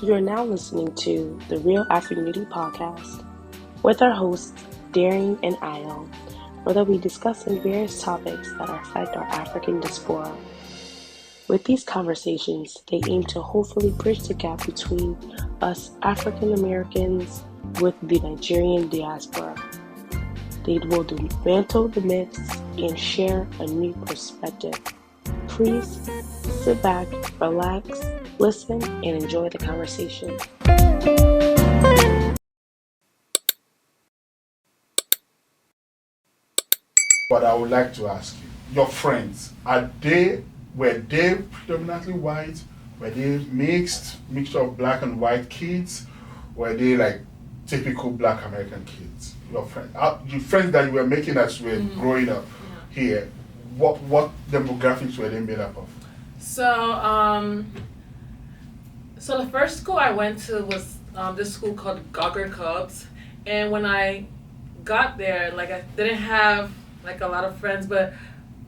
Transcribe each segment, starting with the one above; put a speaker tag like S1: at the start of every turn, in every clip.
S1: You are now listening to the Real Afro Unity podcast with our hosts, Darian and Ayo, where they'll be discussing various topics that affect our African diaspora. With these conversations, they aim to hopefully bridge the gap between us African Americans with the Nigerian diaspora. They will dismantle the myths and share a new perspective. Please sit back, relax, listen, and enjoy the conversation.
S2: But I would like to ask you, your friends, were they predominantly white? Were they mixture of black and white kids? Were they like typical black American kids? Your friends that you were making as you were growing up here, what demographics were they made up of?
S3: So the first school I went to was this school called Gogger Cubs, and when I got there, like I didn't have like a lot of friends, but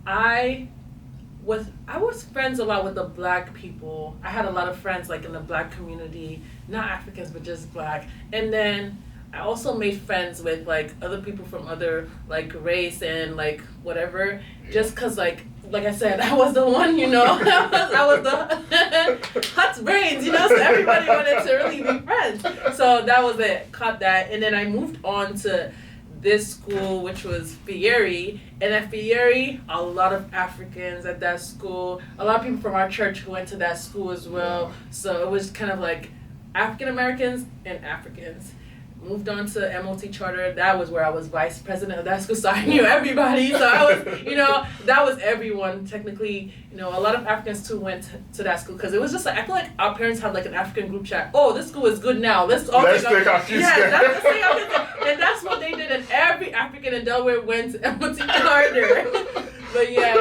S3: I was friends a lot with the black people. I had a lot of friends like in the black community, not Africans but just black. And then I also made friends with like other people from other like race and like whatever, just cause like I said, I was the one, you know, I was the hot brains, you know, so everybody wanted to really be friends. So that was it, caught that. And then I moved on to this school, which was Fieri, and at Fieri, a lot of Africans at that school, a lot of people from our church who went to that school as well. So it was kind of like African Americans and Africans. Moved on to MOT Charter. That was where I was vice president of that school, so I knew everybody. So I was, you know, that was everyone technically. You know, a lot of Africans too went to that school because it was just like, I feel like our parents had like an African group chat. Oh, this school is good now. Let's
S2: take our kids there.
S3: Let's take our kids there. And that's what they did. And every African in Delaware went to MOT Charter. But yeah,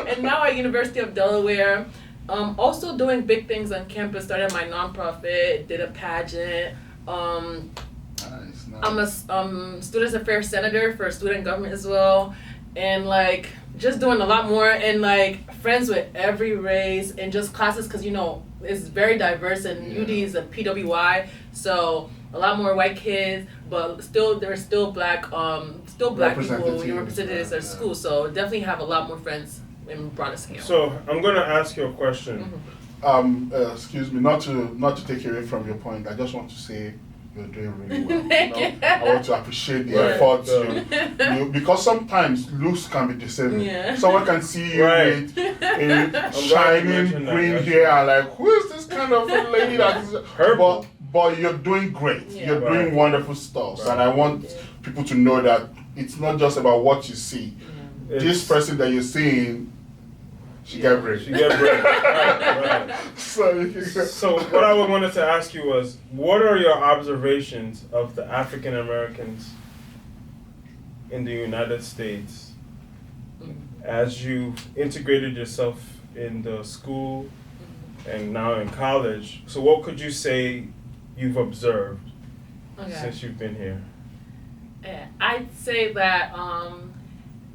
S3: and now at University of Delaware, also doing big things on campus. Started my nonprofit, did a pageant.
S2: Nice.
S3: I'm a student affairs senator for student government as well, and like just doing a lot more, and like friends with every race and just classes because you know it's very diverse, and UD is a PWI, so a lot more white kids, but there's still black people represented at their school, so definitely have a lot more friends in broader scale.
S4: So I'm gonna ask you a question.
S2: Excuse me, not to take away from your point. I just want to say you're doing really well.
S3: Thank you.
S2: I want to appreciate the effort you because sometimes looks can be deceiving.
S3: Yeah.
S2: Someone can see you with a shining green hair and like, who is this kind of lady that is
S4: Purple.
S2: But you're doing great.
S3: Yeah.
S2: You're doing wonderful stuff. And I want people to know that it's not just about what you see. This person that you're seeing, she got break.
S4: Right. So what I wanted to ask you was, what are your observations of the African Americans in the United States as you integrated yourself in the school and now in college? So what could you say you've observed since you've been here?
S3: I'd say that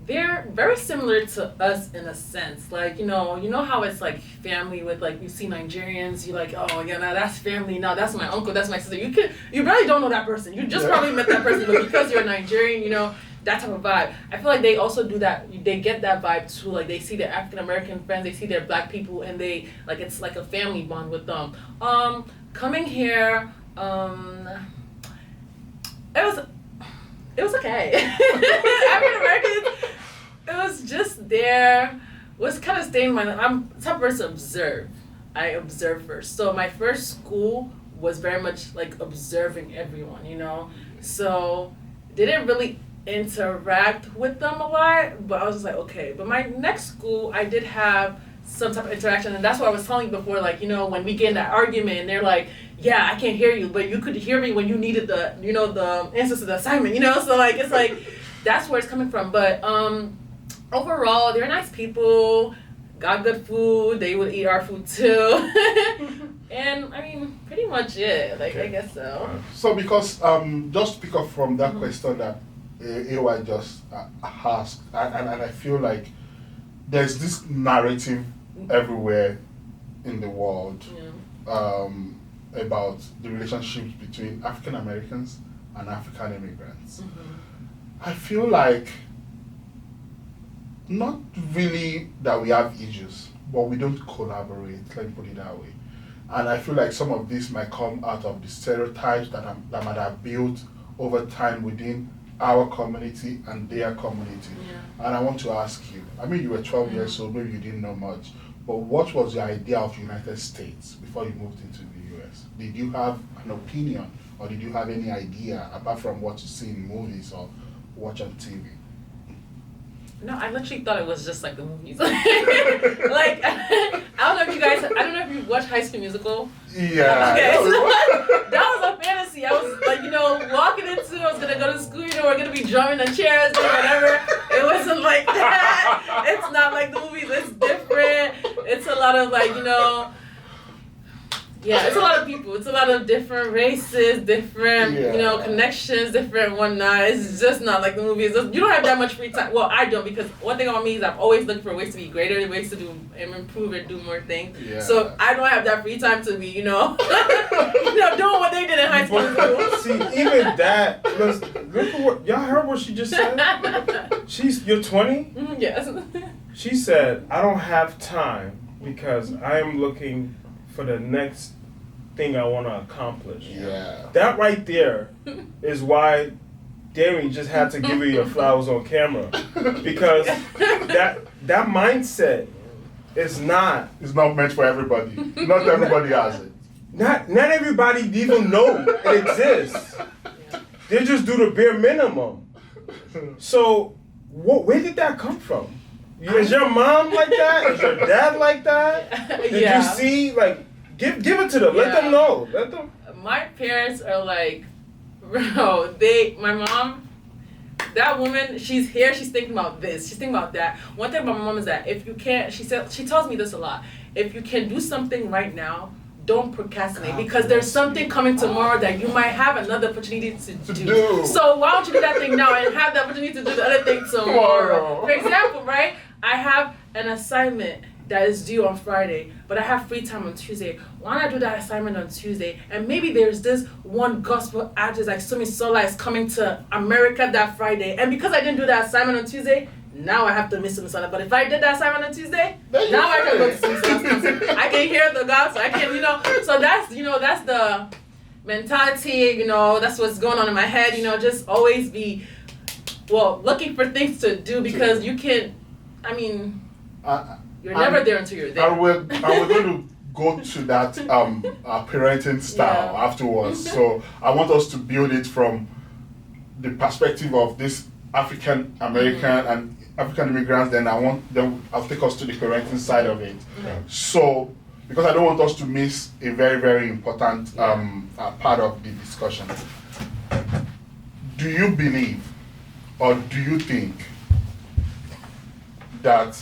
S3: they're very similar to us in a sense. Like, you know how it's like family with like, you see Nigerians, you're like, oh yeah, now that's family, no, that's my uncle, that's my sister. You really don't know that person. You just probably met that person, but because you're Nigerian, you know, that type of vibe. I feel like they also do that, they get that vibe too. Like they see their African American friends, they see their black people, and they, like it's like a family bond with them. Coming here, it was okay. African Americans, it was just there. Was kind of staying in my. I'm the type of person to observe. I observe first. So my first school was very much like observing everyone, you know. So didn't really interact with them a lot, but I was just like, okay. But my next school, I did have some type of interaction, and that's what I was telling you before. Like, you know, when we get in that argument, and they're like, yeah, I can't hear you, but you could hear me when you needed the answers to the assignment, you know? So, like, it's like, that's where it's coming from. But overall, they're nice people, got good food, they would eat our food too. And, I mean, pretty much it, like, I guess so.
S2: So, because, just pick up from that question that AY just asked, and I feel like there's this narrative everywhere in the world. about the relationships between African Americans and African immigrants. I feel like not really that we have issues, but we don't collaborate, let me put it that way. And I feel like some of this might come out of the stereotypes that might have built over time within our community and their community. And I want to ask you, I mean, you were 12 years old, maybe you didn't know much, but what was your idea of the United States before you moved into the US? Did you have an opinion, or did you have any idea apart from what you see in movies or watch on TV?
S3: No, I literally thought it was just like the movies. Like, I don't know if you watched High School Musical.
S2: Yeah.
S3: Okay, so that was a fantasy. I was like, walking into, I was gonna go to school, we're gonna be drumming the chairs or whatever. It wasn't like that. It's not like the movies, it's different. It's a lot of like, it's a lot of people. It's a lot of different races, different, connections, different whatnot. It's just not like the movies. You don't have that much free time. Well, I don't, because one thing about me is I'm always looking for ways to be greater, ways to do and improve and do more things.
S2: Yeah.
S3: So I don't have that free time to be, doing what they did in high school.
S4: See, even that, look at what, y'all heard what she just said? You're 20?
S3: Yes.
S4: She said, I don't have time because I am looking for the next thing I want to accomplish.
S2: Yeah.
S4: That right there is why Darian just had to give you your flowers on camera, because that mindset is not.
S2: It's not meant for everybody. Not everybody has it.
S4: Not everybody even know it exists. They just do the bare minimum. So, where did that come from? Is your mom like that? Is your dad like that? Did you see, like, give it to them. Let them know. Let them.
S3: My parents are like, bro, my mom, that woman, she's here, she's thinking about this, she's thinking about that. One thing about my mom is that if you can't, she tells me this a lot, if you can do something right now, don't procrastinate, because there's something coming tomorrow that you might have another opportunity to do. So why don't you do that thing now and have the opportunity to do the other thing tomorrow? For example, right? I have an assignment that is due on Friday, but I have free time on Tuesday. Why not do that assignment on Tuesday? And maybe there's this one gospel artist like Sumi Sola is coming to America that Friday. And because I didn't do that assignment on Tuesday, now I have to miss Sumi Sola. But if I did that assignment on Tuesday, now I can go to Sumi Sola's concert. I can hear the gospel. I can, so that's, that's the mentality, that's what's going on in my head, just always be, looking for things to do, because you can, you're never there until you're there.
S2: And we're going to go to that parenting style afterwards. So I want us to build it from the perspective of this African American and African immigrants. Then I'll take us to the parenting side of it. So, because I don't want us to miss a very, very important part of the discussion. Do you believe, or do you think that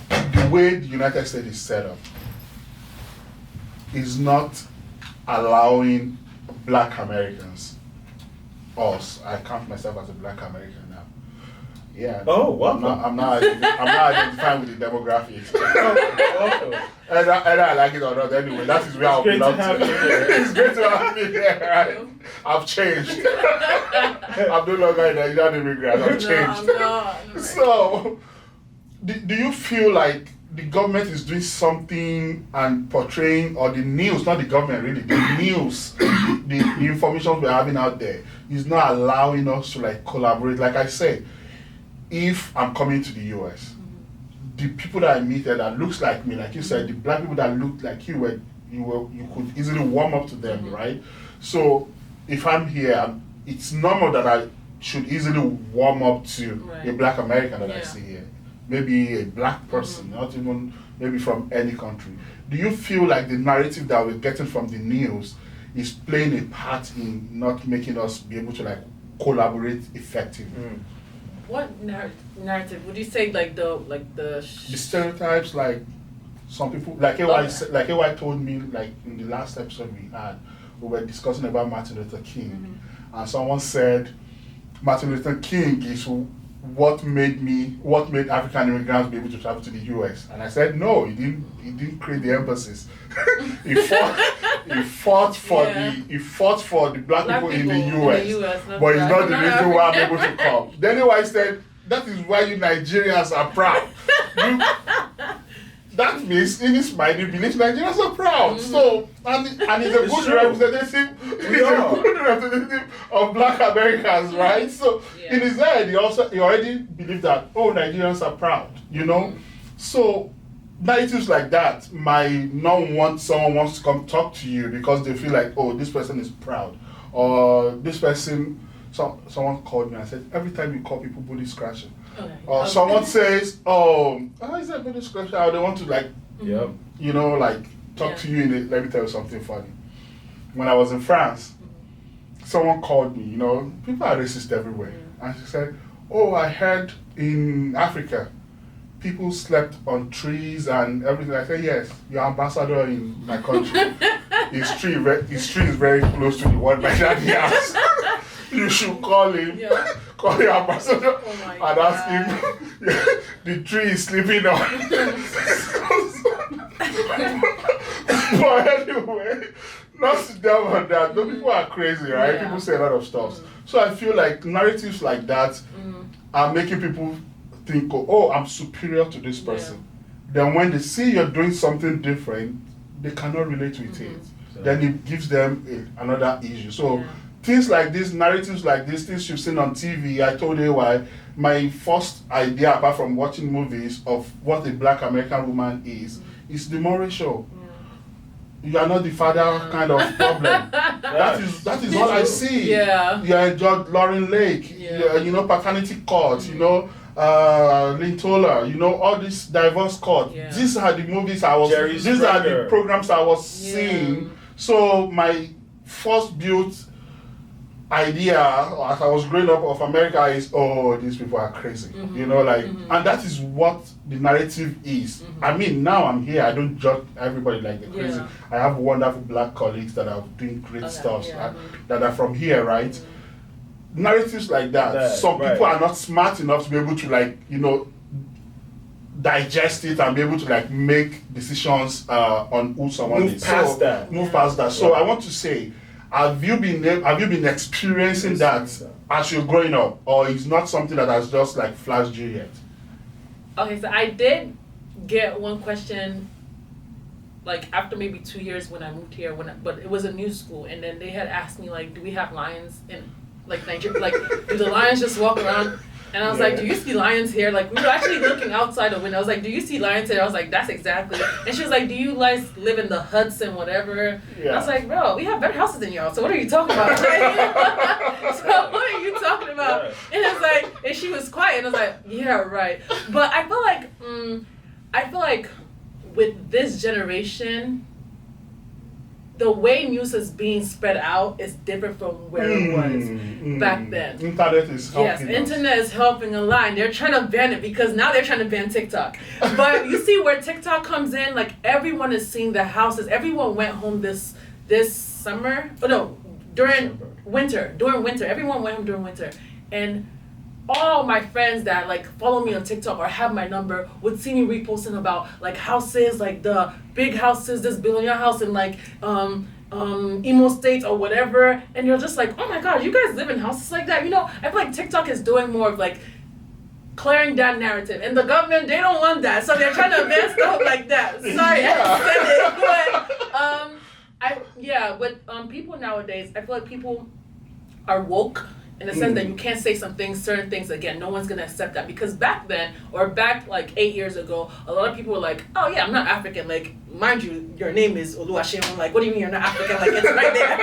S2: the way the United States is set up is not allowing Black Americans, I count myself as a Black American now. Yeah.
S4: Oh, welcome.
S2: I'm not identifying with the demographics.
S4: Welcome.
S2: Either I like it or not, anyway, that is where I'll belong to. It's great to have me here, right? I've changed. I'm no longer an Nigerian immigrant, I've changed.
S3: No.
S2: So, do you feel like the government is doing something and portraying, or the news, not the government really, the news, the information we're having out there is not allowing us to like collaborate? Like I said, if I'm coming to the US, the people that I meet there that looks like me, like you said, the Black people that look like you, you could easily warm up to them, right? So if I'm here, it's normal that I should easily warm up to a Black American that I see here. Maybe a Black person, not even maybe from any country. Do you feel like the narrative that we're getting from the news is playing a part in not making us be able to like collaborate effectively?
S3: What narrative would you say? The
S2: stereotypes, like some people, like AY told me, like in the last episode we had, we were discussing about Martin Luther King, and someone said Martin Luther King is what made African immigrants be able to travel to the US? And I said, no, he didn't create the embassies. he fought for the black people in the US, but it's not the reason why I'm able to come. Then I said, that is why you Nigerians are proud. That means in his mind he believes Nigerians are proud. So and he's a good representative of black Americans, right? So in his head he already believed that Nigerians are proud, you know? So narratives like that might not want someone wants to come talk to you because they feel like, this person is proud. Or this person someone called me and said, every time you call people booty scratching. Okay. Or someone says, is that booty scratching? Or they want to talk to you let me tell you something funny. When I was in France, someone called me, people are racist everywhere. And she said, I heard in Africa, people slept on trees and everything. I said, yes, your ambassador in my country. His tree is very close to the one my daddy has. You should call him, call your ambassador, and ask him the tree is sleeping on. But anyway, not to delve on that. Those people are crazy, right? People say a lot of stuff. So I feel like narratives like that are making people think, I'm superior to this person. Then when they see you're doing something different, they cannot relate with it. Then it gives them another issue. So things like this, narratives like this, things you've seen on TV, I told you why. My first idea, apart from watching movies, of what a black American woman is the moral show. You are not the father kind of problem. That is all I see. You enjoyed Lauren Lake, Paternity Court, Lintola, all these divorce court. These are the movies these are the programs I was seeing. So my first built idea as I was growing up of America is, these people are crazy. And that is what the narrative is. I mean, now I'm here, I don't judge everybody like they're crazy. I have wonderful black colleagues that are doing great stuff that are from here, right? Narratives like that, some people are not smart enough to be able to digest it and be able to make decisions on who someone is. Move past that. So I want to say, have you been experiencing that as you're growing up, or it's not something that has just flashed you yet?
S3: Okay, so I did get one question after maybe 2 years when I moved here, but it was a new school, and then they had asked me do we have lions in Nigeria? Do the lions just walk around? And I was like, do you see lions here? We were actually looking outside the window. I was like, do you see lions here? I was like, that's exactly. And she was like, do you live in the Hudson, whatever? And I was like, bro, we have better houses than y'all. So what are you talking about? So what are you talking about? And it's and she was quiet. And I was like, yeah, right. But I feel like with this generation, the way news is being spread out is different from where it was back then.
S2: Internet is helping.
S3: Internet is helping a lot. And they're trying to ban it because now they're trying to ban TikTok. But you see where TikTok comes in, everyone is seeing the houses. Everyone went home this summer. During winter. Everyone went home during winter. And all my friends that follow me on TikTok or have my number would see me reposting about houses, the big houses, this billionaire house in Imo State or whatever, and you're just oh my god, you guys live in houses like that? I feel like TikTok is doing more of clearing that narrative, and the government, they don't want that, so they're trying to ban stuff like that. Sorry, I said it, but people nowadays, I feel like people are woke. In the sense that you can't say certain things again. No one's gonna accept that, because back then, or back 8 years ago, a lot of people were like, "Oh yeah, I'm not African." Mind you, your name is Oluwaseun. What do you mean you're not African? It's right there.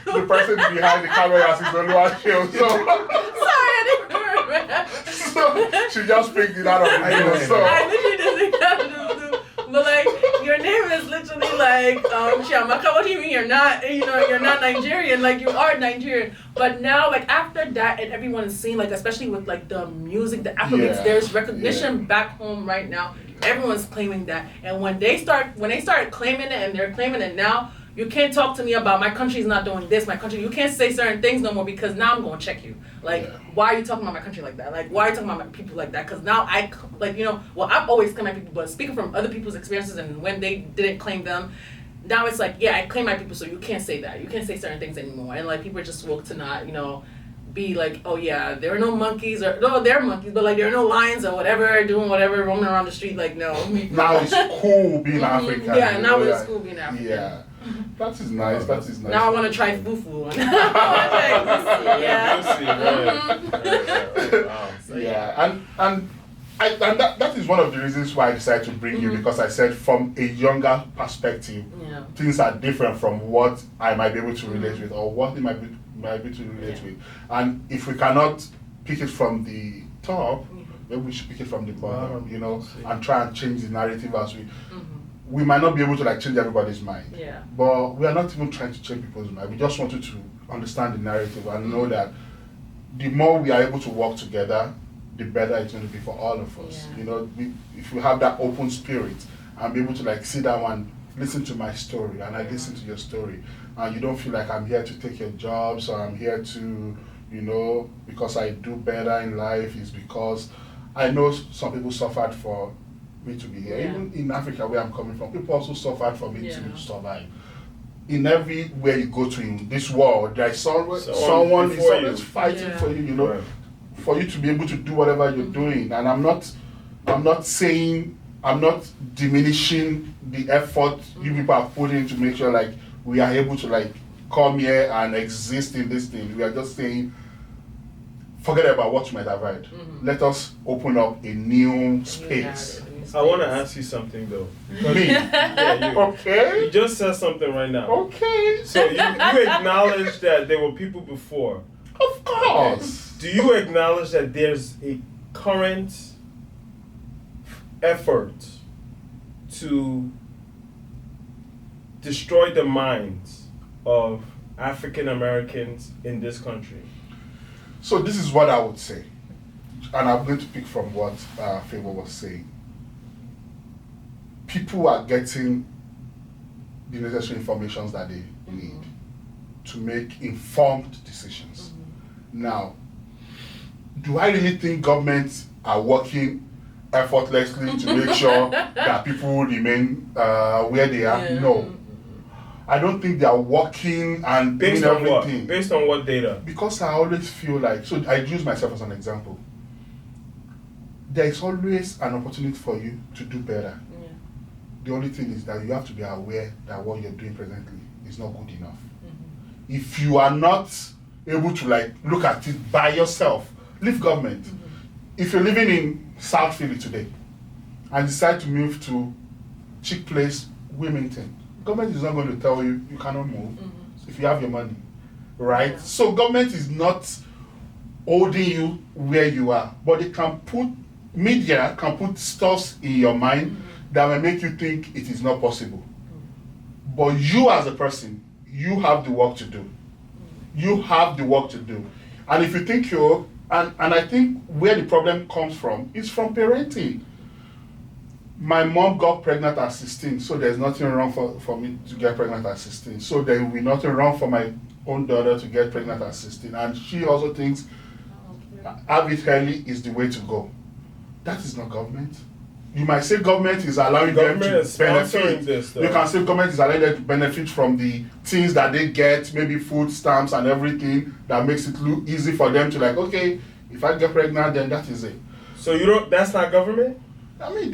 S2: The person behind the camera is Oluwaseun. So
S3: sorry, I didn't remember.
S2: So she just picked it out of the air. So
S3: I literally just but your name is literally Chiamaka. What do you mean you're not? You're not Nigerian. You are Nigerian. But now, after that, and everyone is seeing, especially with the music, the Afrobeats, there's recognition back home right now. Everyone's claiming that, and when they start claiming it, and they're claiming it now, you can't talk to me about my country's not doing this, my country, you can't say certain things no more because now I'm going to check you. Like, why are you talking about my country like that? Like, why are you talking about my people like that? Because now I've always claimed my people, but speaking from other people's experiences and when they didn't claim them, now it's like, I claim my people, so you can't say that. You can't say certain things anymore. And, like, people are just woke to not, be like, oh yeah, there are no monkeys, or no, there are monkeys, but like there are no lions or whatever, doing whatever, roaming around the street. Like, no.
S2: Now it's cool being African.
S3: Yeah, now it's cool being African.
S2: Yeah. That is nice. That is nice.
S3: Now I want to try fufu.
S2: Yeah. And that is one of the reasons why I decided to bring you, because I said from a younger perspective, things are different from what I might be able to relate with, or what they might be to relate with. And if we cannot pick it from the top, maybe we should pick it from the bottom, and try and change the narrative as we might not be able to like change everybody's mind.
S3: Yeah.
S2: But we are not even trying to change people's mind. We just wanted to understand the narrative and know that the more we are able to work together, the better it's going to be for all of us.
S3: Yeah.
S2: If we have that open spirit and be able to like sit down and listen to my story, and I listen to your story, and you don't feel like I'm here to take your jobs, or I'm here to, because I do better in life, is because I know some people suffered for me to be here.
S3: Yeah.
S2: Even in Africa, where I'm coming from, people also suffered for me to survive. In everywhere you go to in this world, there is someone is always fighting for you,
S4: Right.
S2: for you to be able to do whatever you're doing. And I'm not diminishing the effort you people have put in to make sure like we are able to like come here and exist in this thing. We are just saying, forget about what you might have heard. Let us open up a new space.
S4: I want to ask you something though.
S2: Me?
S4: Yeah, you.
S2: Okay.
S4: You just said something right now.
S2: Okay.
S4: So you acknowledge that there were people before.
S2: Of course.
S4: Do you acknowledge that there's a current effort to destroy the minds of African Americans in this country?
S2: So this is what I would say, and I'm going to pick from what Favor was saying. People are getting the necessary information that they need to make informed decisions. Now, do I really think governments are working effortlessly to make sure that people remain where they are?
S3: Yeah.
S2: No. I don't think they are working and
S4: Based
S2: doing
S4: on
S2: everything.
S4: what? Based on what data?
S2: Because I always feel like, so I use myself as an example. There is always an opportunity for you to do better.
S3: Yeah.
S2: The only thing is that you have to be aware that what you're doing presently is not good enough. If you are not able to like look at it by yourself, leave government. If you're living in South Philly today and decide to move to Chick Place, Wilmington, government is not going to tell you you cannot move if you have your money, right?
S3: Yeah.
S2: So government is not holding you where you are, but media can put stuff in your mind that will make you think it is not possible. But you as a person, you have the work to do. You have the work to do. And if you think and I think where the problem comes from is from parenting. My mom got pregnant at 16, so there's nothing wrong for me to get pregnant at 16. So there will be nothing wrong for my own daughter to get pregnant at 16. And she also thinks have it early is the way to go. That is not government. You might say government is allowing them to benefit.
S4: This,
S2: you can say government is allowing them to benefit from the things that they get, maybe food stamps and everything that makes it look easy for them to like, okay, if I get pregnant, then that is it.
S4: So that's not government?
S2: I mean,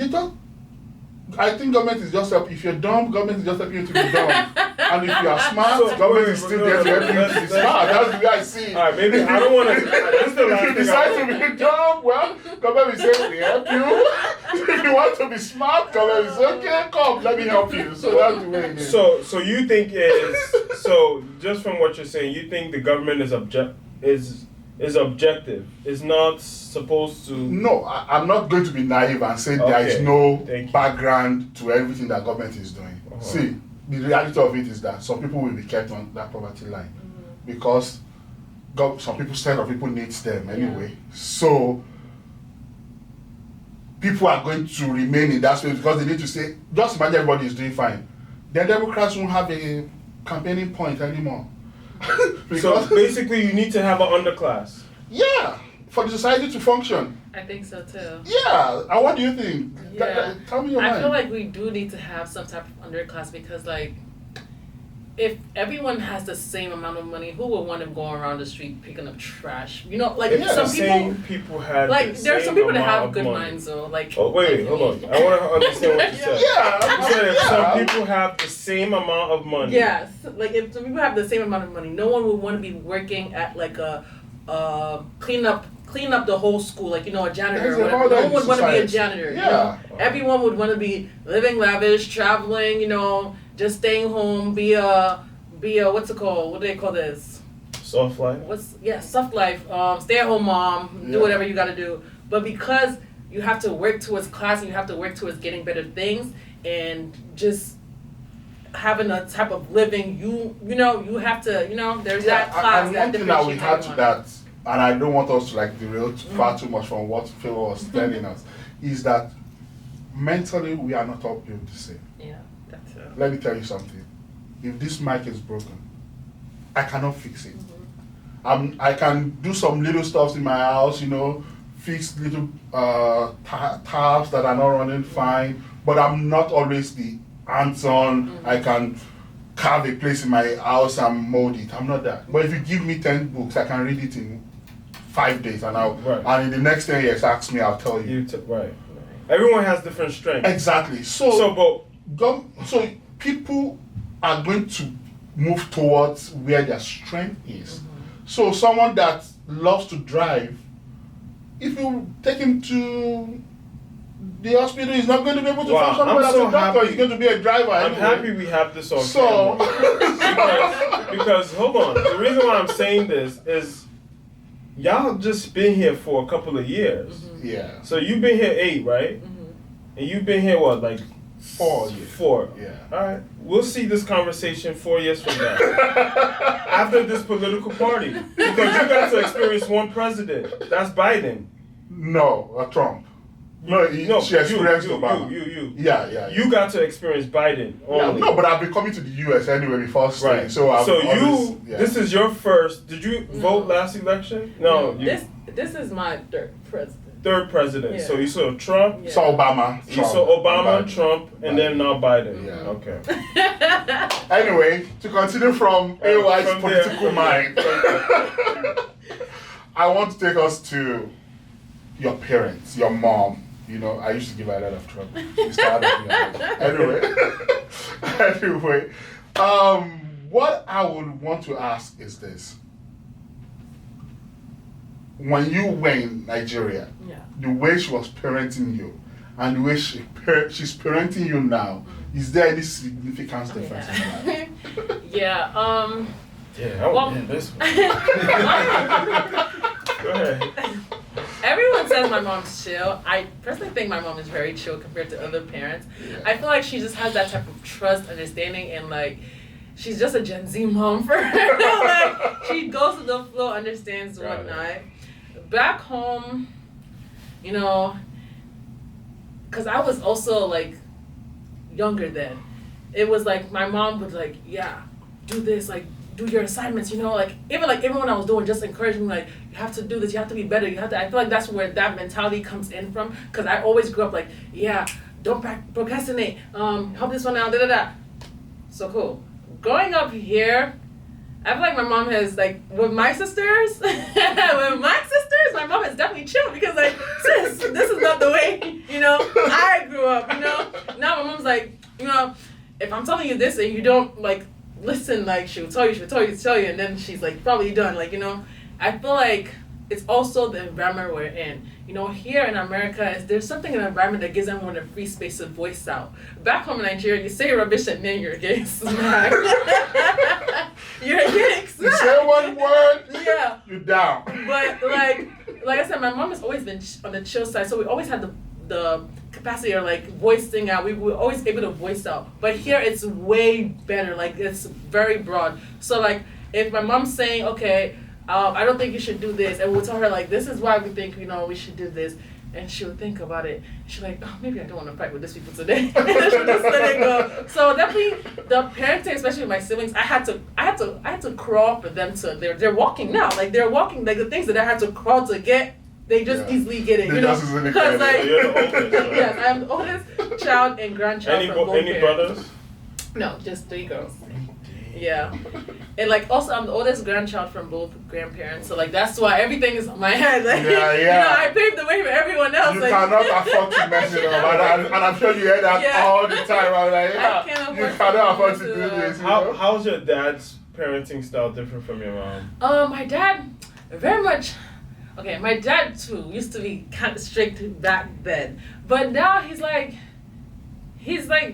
S2: I think government is just if you're dumb, government is just helping you to be dumb. And if you are smart, government is still there to help you to be smart. That's the way I see it.
S4: Alright, maybe I don't want to.
S2: If you decide to be dumb, well, government will say, we help you. If you want to be smart, government will say, okay, come, let me help you. So that's the way it is.
S4: So you think just from what you're saying, you think the government is objective, is not supposed to...
S2: No, I'm not going to be naive and say there is no background to everything that government is doing. See, the reality of it is that some people will be kept on that poverty line because some set of people needs them anyway. So people are going to remain in that space because they need to say, just imagine everybody is doing fine. Then Democrats won't have a campaigning point anymore.
S4: So basically, you need to have an underclass.
S2: Yeah, for the society to function.
S3: I think so too.
S2: Yeah, and what do you think?
S3: Yeah.
S2: Tell me your mind.
S3: I feel like we do need to have some type of underclass because, like, if everyone has the same amount of money, who would want to go around the street picking up trash? You know, like
S2: Yeah.
S3: some
S4: people had
S3: like
S4: the
S3: there are
S4: same
S3: some people that
S4: amount
S3: have
S4: of
S3: good
S4: money.
S3: minds though. Like
S4: wait, hold on. I want to understand what you said.
S2: Yeah,
S4: You said if
S2: yeah.
S4: some people have the same amount of money.
S3: yes, like if some people have the same amount of money, no one would want to be working at like a clean up the whole school, like, you know, a janitor or whatever. No one would want to be a janitor.
S2: Yeah.
S3: You know? Everyone would want to be living lavish, traveling, you know, just staying home, be a what's it called? What do they call this?
S4: Soft life.
S3: Soft life. Stay at home mom, do whatever you gotta do. But because you have to work towards class and you have to work towards getting better things and just having a type of living, you know, you have to, you know, there's that class
S2: and
S3: that
S2: one thing that we
S3: differentiates
S2: had to
S3: everyone.
S2: that, and I don't want us to like derail far too much from what Phil was telling us, is that mentally we are not all built the same.
S3: Yeah, that's it.
S2: Let me tell you something. If this mic is broken, I cannot fix it. I can do some little stuff in my house, you know, fix little tabs that are not running fine, but I'm not always the hands-on. I can carve a place in my house and mold it. I'm not that. But if you give me 10 books, I can read it in 5 days, and and in the next 10 years, ask me, I'll tell you.
S4: Right. Everyone has different strengths.
S2: Exactly. So people are going to move towards where their strength is. So someone that loves to drive, if you take him to the hospital, he's not going to be able to function well as a doctor. He's going to be a driver.
S4: I'm happy we have this on camera. because hold on, the reason why I'm saying this is y'all just been here for a couple of years.
S2: Yeah.
S4: So you've been here 8, right? And you've been here what, like
S2: 4 years.
S4: 4.
S2: Yeah.
S4: All right. We'll see this conversation 4 years from now. After this political party. Because you got to experience one president. That's Biden.
S2: No, Trump. She experienced Obama.
S4: You.
S2: Yeah.
S4: You got to experience Biden only.
S2: Yeah, no, but I've been coming to the US anyway before staying.
S4: Right.
S2: So
S4: this is your first. Did you vote last election? No.
S3: This is my third president.
S4: Third president.
S3: Yeah.
S4: So you saw Trump.
S2: Yeah. Saw Obama.
S4: You saw Obama,
S2: Biden.
S4: Trump, and then now Biden.
S2: Yeah.
S4: Okay.
S2: Anyway, to continue from AY's
S4: from
S2: political
S4: there.
S2: mind, I want to take us to your parents, your mom. You know, I used to give her a lot of trouble. She started anyway, what I would want to ask is this. When you were in Nigeria, the way she was parenting you and the way she's parenting you now, is there any significant difference in that?
S3: Yeah,
S4: Yeah, I would this one. Go ahead.
S3: Everyone says my mom's chill. I personally think my mom is very chill compared to other parents.
S2: Yeah.
S3: I feel like she just has that type of trust, understanding, and like she's just a Gen Z mom for her. Like she goes with the flow, understands whatnot. Back home, you know, because I was also like younger then. It was like my mom would like, yeah, do this, like do your assignments, you know, like even like everyone I was doing just encouraged me, like you have to do this, you have to be better, you have to. I feel like that's where that mentality comes in from, because I always grew up like, yeah, don't procrastinate, help this one out, So cool. Growing up here, I feel like my mom has like with my sisters, my mom is definitely chill because like sis, this is not the way, you know, I grew up, you know. Now my mom's like, you know, if I'm telling you this and you don't like listen, like she'll tell you, and then she's like probably done, like, you know. I feel like it's also the environment we're in. You know, here in America, there's something in the environment that gives everyone a free space to voice out. Back home in Nigeria, you say rubbish and then you're getting smacked. You're getting smacked.
S2: You say one word,
S3: yeah,
S2: you're down.
S3: But like I said, my mom has always been on the chill side, so we always had the capacity or like voicing out. We were always able to voice out. But here it's way better. Like it's very broad. So like if my mom's saying, okay, I don't think you should do this, and we'll tell her like this is why we think, you know, we should do this. and she would think about it. She's like, oh, maybe I don't want to fight with these people today. And then she'll just let it go. So definitely the parenting, especially with my siblings, I had to crawl for them to. They're walking now. Like they're walking. Like the things that I had to crawl to get, they just easily get it. Because like
S4: you're the oldest. Right?
S3: Yes, I'm the oldest child and grandchild from both
S4: Any
S3: parents.
S4: brothers?
S3: No, just 3 girls. Yeah. And like also I'm the oldest grandchild from both grandparents, so like that's why everything is on my head. Like, you know, I paved the way for everyone else.
S2: You
S3: like,
S2: cannot afford to mess it up, and I'm sure you hear that all the time. I'm like,
S3: I can't
S2: you cannot afford to do this.
S4: How's your dad's parenting style different from your mom?
S3: My dad, very much. Okay, my dad too used to be kind of strict back then, but now he's like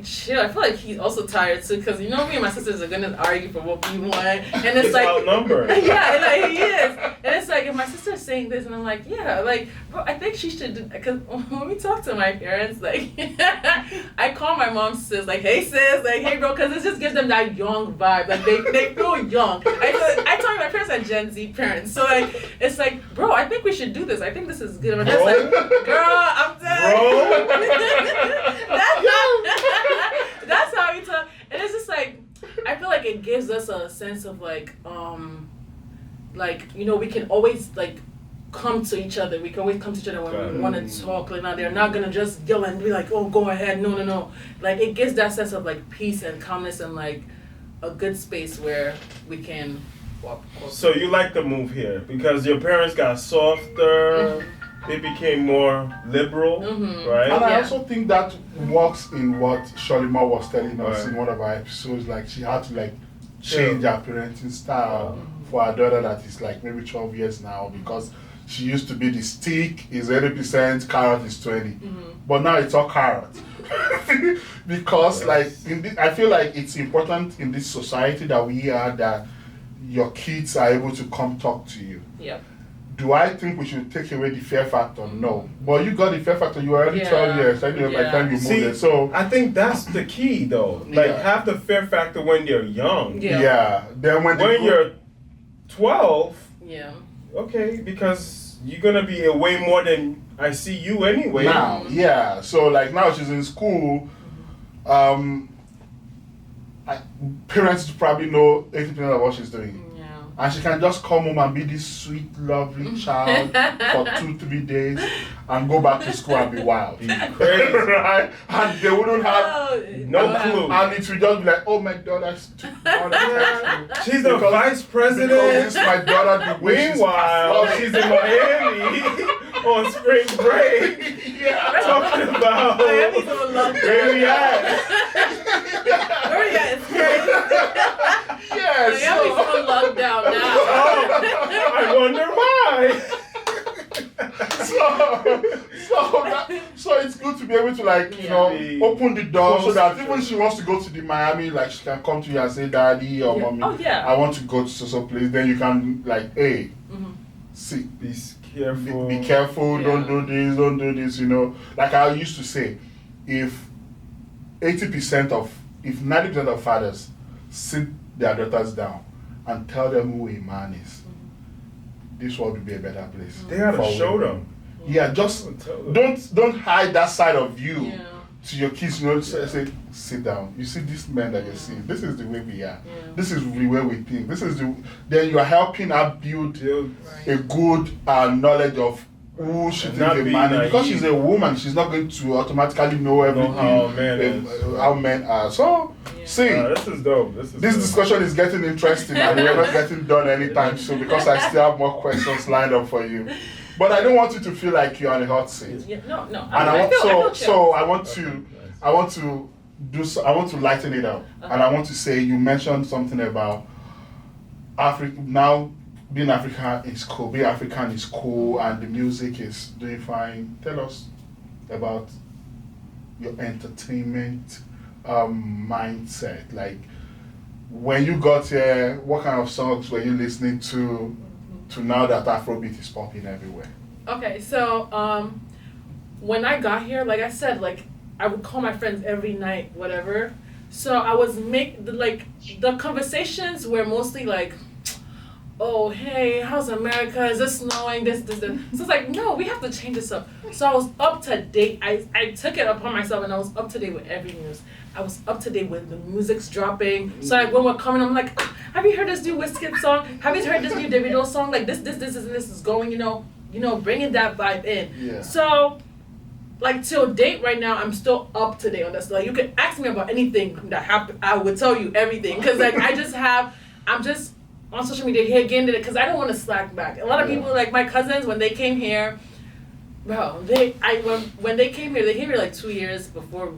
S3: chill. I feel like he's also tired too, because you know me and my sisters are gonna argue for what we want, and it's
S4: He's
S3: like
S4: outnumbered.
S3: Yeah, like he is, and it's like if my sister's saying this, and I'm like, yeah, like bro, I think she should do, because when we talk to my parents, like I call my mom sis, like hey sis, like hey bro, because it just gives them that young vibe, like they feel young. I told you my parents are Gen Z parents, so like it's like bro, I think we should do this. I think this is good. And that's like, girl, I'm done. That's how we talk, and it's just like I feel like it gives us a sense of like you know, we can always like come to each other. We can always come to each other when we want to talk. Like now they're not gonna just yell and be like, oh, go ahead, no. Like it gives that sense of like peace and calmness and like a good space where we can walk.
S4: So you like the move here because your parents got softer. They became more liberal, right?
S2: And I also think that works in what Sholima was telling us in one of our episodes. Like she had to like change her parenting style for her daughter that is like maybe 12 years now, because she used to be the stick is 80%, carrot is 20, but now it's all carrot. Because like I feel like it's important in this society that we are that your kids are able to come talk to you.
S3: Yeah.
S2: Do I think we should take away the fear factor? No. But you got the fear factor. You were already 12 years anyway by the time you moved there. So
S4: I think that's the key, though. Like have the fear factor when they're young.
S2: Yeah. Then when
S4: you're 12.
S3: Yeah.
S4: Okay, because you're gonna be away more than I see you anyway.
S2: Now, yeah. So like now she's in school. Parents probably know 80% of what she's doing. And she can just come home and be this sweet, lovely child for 2-3 days and go back to school and be wild.
S4: Crazy.
S2: Right? And they wouldn't have
S4: no clue.
S2: And it would just be like, oh, my daughter's
S4: she's the vice president.
S2: Because it's my daughter.
S4: Meanwhile, she's in Miami on spring break. Talking about
S3: Miami's on lockdown.
S4: where we at.
S3: Where we at? It's crazy.
S2: Yes.
S3: Miami's on lockdown now.
S4: I wonder why.
S2: So it's good to be able to like you know open the door so that even if she wants to go to the Miami, like she can come to you and say, daddy or mommy, I want to go to so place. Then you can like, hey, see,
S4: be careful.
S2: Be careful. Don't do this. You know, like I used to say, if 90% of fathers sit their daughters down and tell them who a man is, this world would be a better place.
S4: They gotta show them.
S2: Yeah, just don't hide that side of you to your kids. You know, say sit down. You see this man that you're seeing. This is the way we are. This is the way we think. Then you are helping her build a good
S4: knowledge
S2: knowledge of who she thinks a man is. Because she's a woman, she's not going to automatically know everything how men are. So see,
S4: this is dope.
S2: This discussion is getting interesting and we're not getting done anytime soon because I still have more questions lined up for you. But I don't want you to feel like you're on a hot seat.
S3: Yeah, no.
S2: And I want to lighten it up. And I want to say you mentioned something about Africa now. Being African is cool. Being African is cool, and the music is doing fine. Tell us about your entertainment mindset. Like when you got here, what kind of songs were you listening to now that Afrobeat is popping everywhere?
S3: Okay, so when I got here, like I said, like I would call my friends every night, whatever. So I was the conversations were mostly like, oh, hey, how's America? Is it snowing? This. So it's like, no, we have to change this up. So I was up to date. I took it upon myself and I was up to date with every news. I was up to date with the music's dropping. So like when we're coming, I'm like, have you heard this new Wizkid song? Have you heard this new Davido song? Like this is going, bringing that vibe in.
S2: Yeah.
S3: So, like till date right now, I'm still up to date on this. Like you can ask me about anything that happened, I would tell you everything. Cause like I'm just on social media here getting it because I don't want to slack back. A lot of people, like my cousins, when they came here, bro, when they came here like 2 years before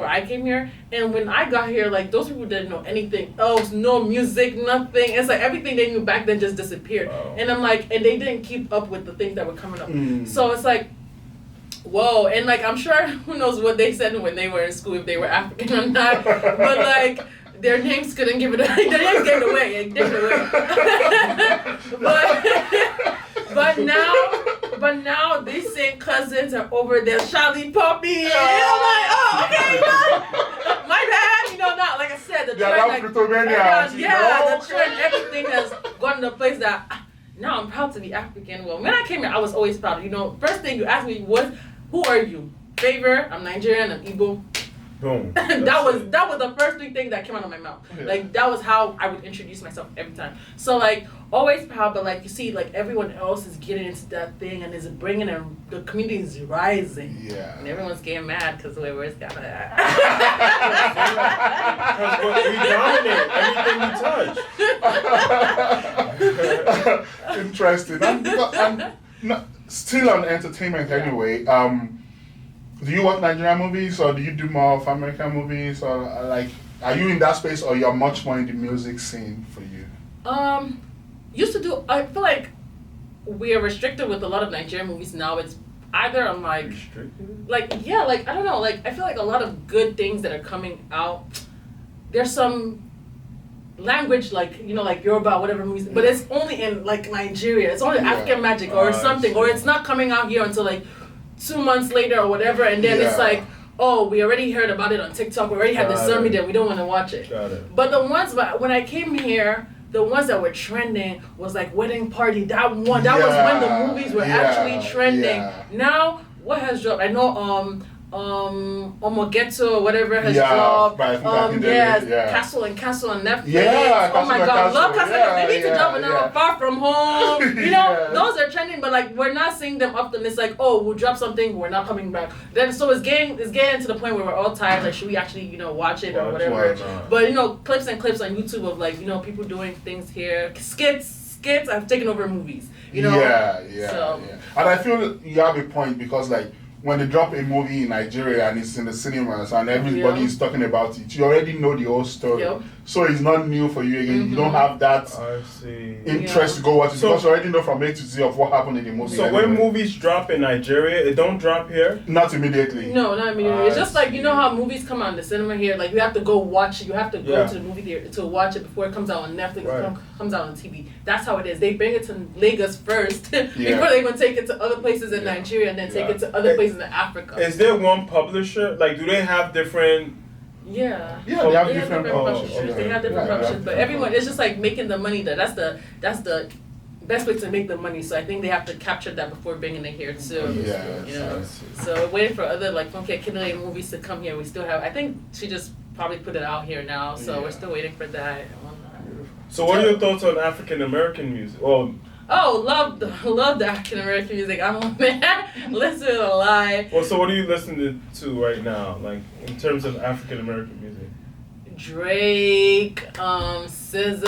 S3: I came here, and when I got here, like those people didn't know anything else, no music, nothing. It's like everything they knew back then just disappeared. Wow. And I'm like, and they didn't keep up with the things that were coming up. So it's like, whoa, and like I'm sure who knows what they said when they were in school, if they were African or not, but like their names couldn't give it their names gave it away, but now these same cousins are over there, Charlie Puppy, and I'm like, oh, okay, my bad, not like I said, the trend, the trend, everything has gone to a place that now I'm proud to be African. Well, when I came here, I was always proud. First thing you asked me was, who are you? Favor, I'm Nigerian, I'm Igbo.
S4: Boom.
S3: that was the first thing that came out of my mouth. Yeah. Like that was how I would introduce myself every time. So like always proud, but like you see, like everyone else is getting into that thing and is bringing it. The community is rising.
S2: Yeah.
S3: And everyone's getting mad because where's got that?
S4: Because we dominate everything we touch.
S2: Interesting. And still on entertainment anyway. Do you watch Nigerian movies or do you do more of American movies, or like are you in that space or you're much more in the music scene for you?
S3: Used to do. I feel like we are restricted with a lot of Nigerian movies now. It's either I'm like
S4: restricted?
S3: Like I don't know, like I feel like a lot of good things that are coming out. There's some language like like Yoruba, whatever movies, but it's only in like Nigeria. It's only African Magic or something, or it's not coming out here until like 2 months later or whatever, and then it's like, oh, we already heard about it on TikTok, we already had this on media, we don't want to watch it.
S4: Got it.
S3: But the ones, when I came here, the ones that were trending was like Wedding Party, that was when the movies were actually trending. Now, what has dropped? I know, Omogeto or whatever has dropped. Castle and Castle on Netflix. Oh my God, love Castle. They need to drop another Far From Home. Those are trending, but like we're not seeing them often. It's like, oh, we'll drop something, we're not coming back. Then so it's getting to the point where we're all tired. Like, should we actually watch it or whatever? But clips and clips on YouTube of like people doing things here, skits. I've taken over movies. So.
S2: And I feel you have a point because like, when they drop a movie in Nigeria and it's in the cinemas and everybody is talking about it, you already know the whole story. So it's not new for you again. You don't have that interest to go watch it because you already know from A to Z of what happened in the movie.
S4: So when movies drop in Nigeria, it don't drop here?
S2: Not immediately.
S3: No, not immediately. It's just like, how movies come out in the cinema here, like you have to go watch it. You have to go to the movie theater to watch it before it comes out on Netflix, comes out on TV. That's how it is. They bring it to Lagos first before they even take it to other places in Nigeria and then take it to other places in Africa.
S4: Is there one publisher? Like, do they have different...
S2: They have different
S3: publishers. They have different publishers, but everyone, it's just like making the money. That's the best way to make the money. So I think they have to capture that before bringing it here too. So we're waiting for other like Funky Akindele movies to come here. We still have. I think she just probably put it out here now. So we're still waiting for that.
S4: So what are your thoughts on African American music?
S3: Love the African American music. I'm a man. Listen to a lot.
S4: Well, so what are you listening to right now, like in terms of African American music?
S3: Drake, SZA.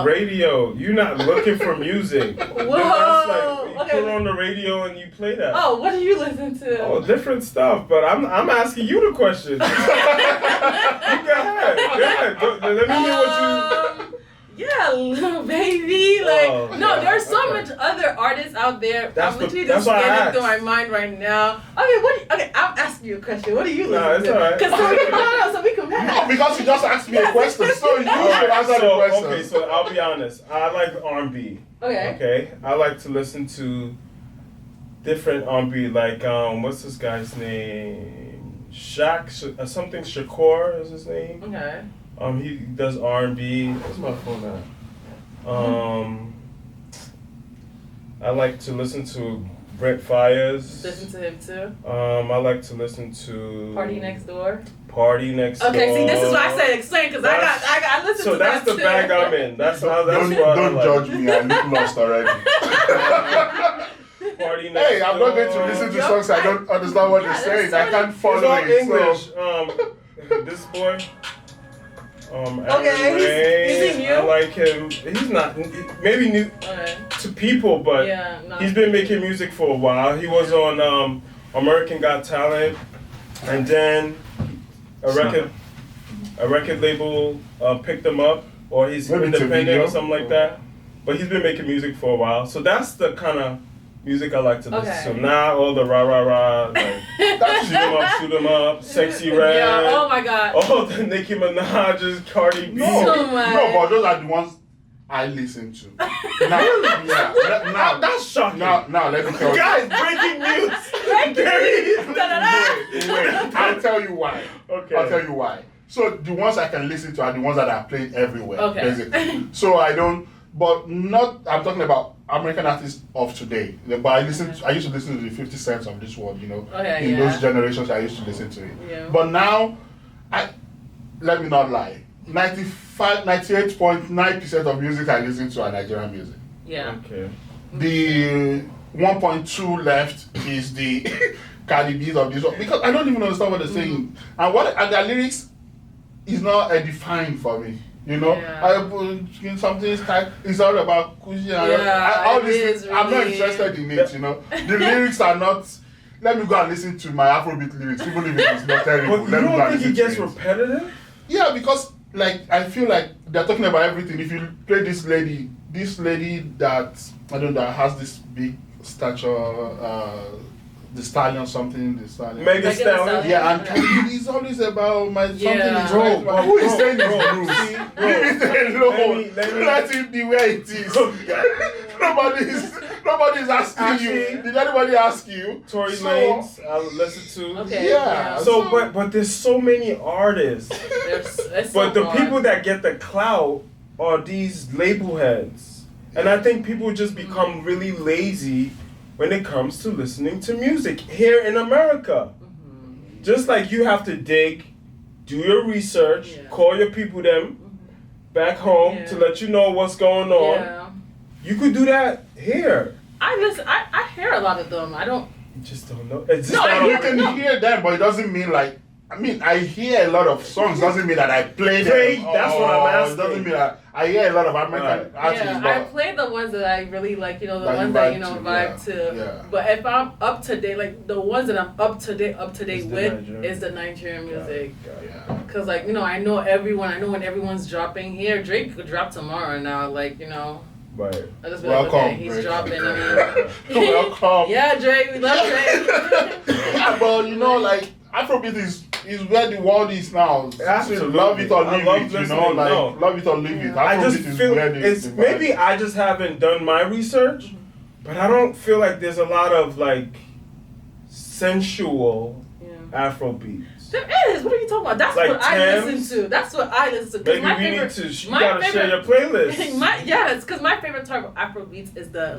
S4: Radio. You're not looking for music.
S3: Whoa.
S4: That's like, you put on the radio and you play that.
S3: Oh, what do you listen to?
S4: Oh, different stuff. But I'm asking you the question. Go ahead. Let me hear what you.
S3: Yeah, Lil Baby. There's so much other artists out there. I'm literally just getting through my mind right now. Okay, I'm asking you a question. What do you listen to?
S4: Alright.
S3: So we can match.
S2: Because you just asked me a question, so you should answer the question.
S4: Okay, so I'll be honest. I like R&B. Okay. I like to listen to different R&B, like what's this guy's name? Something Shakur is his name.
S3: Okay.
S4: He does R&B. Where's my phone at? I like to listen to Brent Fires.
S3: Listen to him too.
S4: I like to listen to
S3: Party Next Door.
S4: Party Next Door.
S3: Okay, see, this is why I said explain because I listened
S4: so
S3: to that
S4: that's the
S3: too.
S4: bag I'm in. That's how. That's
S2: Don't,
S4: what I
S2: don't
S4: like.
S2: judge me. I look lost already.
S4: Party Next
S2: Hey, I'm not going to listen to songs I don't understand what they're saying. I can't
S4: It's
S2: follow
S4: all
S2: it.
S4: English.
S2: So.
S4: This boy.
S3: Okay, is he new?
S4: I like him. He's not maybe new
S3: Okay.
S4: to people, but
S3: Yeah, no.
S4: he's been making music for a while. He was on American Got Talent, and then a record label picked him up, or he's
S2: Maybe it's a
S4: independent
S2: video.
S4: or something like that. But he's been making music for a while, so that's the kind of music I like to listen to. Not all the rah rah rah, like shoot 'em up, sexy red.
S3: Yeah, oh my god.
S4: All the Nicki Minaj's, Cardi B.
S3: So much.
S2: No, but those are the ones I listen to. Now,
S4: That's shocking.
S2: now, let me tell you.
S4: Guys, breaking news.
S2: Wait, I'll tell you why.
S4: Okay.
S2: I'll tell you why. So the ones I can listen to are the ones that are played everywhere,
S3: Okay.
S2: basically. So I don't, but not. I'm talking about American artists of today. But I used to listen to the 50 Cents of this world,
S3: Okay,
S2: in
S3: yeah.
S2: those generations I used to listen to it.
S3: Yeah.
S2: But now, let me not lie. 98.9% of music I listen to are Nigerian music.
S3: Yeah.
S4: Okay.
S2: The 1.2 left is the Cardi B's of this one, because I don't even understand what they're saying, and their lyrics is not edifying for me.
S3: Yeah.
S2: I put something it's all about Kushi and all
S3: it
S2: this.
S3: is
S2: I'm not
S3: really-
S2: interested in it. The lyrics are not. Let me go and listen to my Afrobeat lyrics, even if it is not terrible.
S4: But you
S2: Let me go
S4: don't
S2: and
S4: think it
S2: listen
S4: gets
S2: to
S4: repetitive?
S2: Yeah, because I feel like they're talking about everything. If you play this lady that I don't know has this big stature, the stallion something, the stallion.
S4: Megan
S3: Megan
S4: Stallion?
S3: Stallion.
S2: Yeah, and it's always about my something.
S3: Yeah.
S2: Is
S4: Bro,
S2: right.
S4: bro,
S2: Who is saying
S4: bro,
S2: this
S4: bro,
S2: blues?
S4: see, bro.
S2: Leave it alone.
S4: Let me-
S2: Let it be where it is. Nobody's asking
S4: Actually,
S2: you. Did anybody ask you?
S4: Tory
S2: So-
S4: Lanez, I listen to.
S3: Okay.
S2: Yeah.
S4: So, but there's so many artists.
S3: It's
S4: But
S3: so
S4: the
S3: hard.
S4: people that get the clout are these label heads. And I think people just become really lazy when it comes to listening to music here in America. Just like you have to dig, do your research,
S3: Yeah.
S4: call your people them back home
S3: Yeah.
S4: to let you know what's going on.
S3: Yeah.
S4: You could do that here.
S3: I hear a lot of them. I don't.
S4: You just don't know. It's just
S3: No,
S4: not
S2: You
S4: on-
S2: can hear them, but it doesn't mean I hear a lot of songs. Doesn't mean that I play
S4: Play,
S2: them.
S4: that's what I'm asking.
S2: It doesn't mean that I hear a lot of American artists.
S3: Yeah, I
S2: but
S3: play the ones that I really like, the
S2: That you
S3: ones that
S2: vibe to,
S3: vibe to.
S2: yeah.
S3: But if I'm up to date, like the ones that I'm up to date
S4: It's the
S3: with
S4: Nigerian.
S3: is the Nigerian music.
S2: yeah.
S3: Cause I know everyone. I know when everyone's dropping here. Drake could drop tomorrow now.
S4: Right.
S3: I just be
S2: Welcome,
S3: like, okay, he's
S2: Drake.
S3: dropping. I mean,
S2: Welcome.
S3: yeah, Drake, we love Drake.
S2: Yeah, but Afrobeat is where the world is now.
S4: Absolutely.
S2: Love it or
S4: I
S2: leave
S4: love
S2: it.
S4: listening, no.
S2: Love it or leave it.
S4: I
S2: Afrobeat
S4: just
S2: is
S4: feel
S2: where the
S4: it's maybe I just haven't done my research, but I don't feel like there's a lot of sensual
S3: Yeah.
S4: Afro beats.
S3: There is. What are you talking about? That's
S4: Like
S3: what I
S4: Thames?
S3: listen to. That's what I listen to. 'Cause
S4: Maybe
S3: my
S4: we
S3: favorite,
S4: need to. You
S3: my
S4: gotta share your playlist.
S3: Yes, because my favorite type of Afro beats is the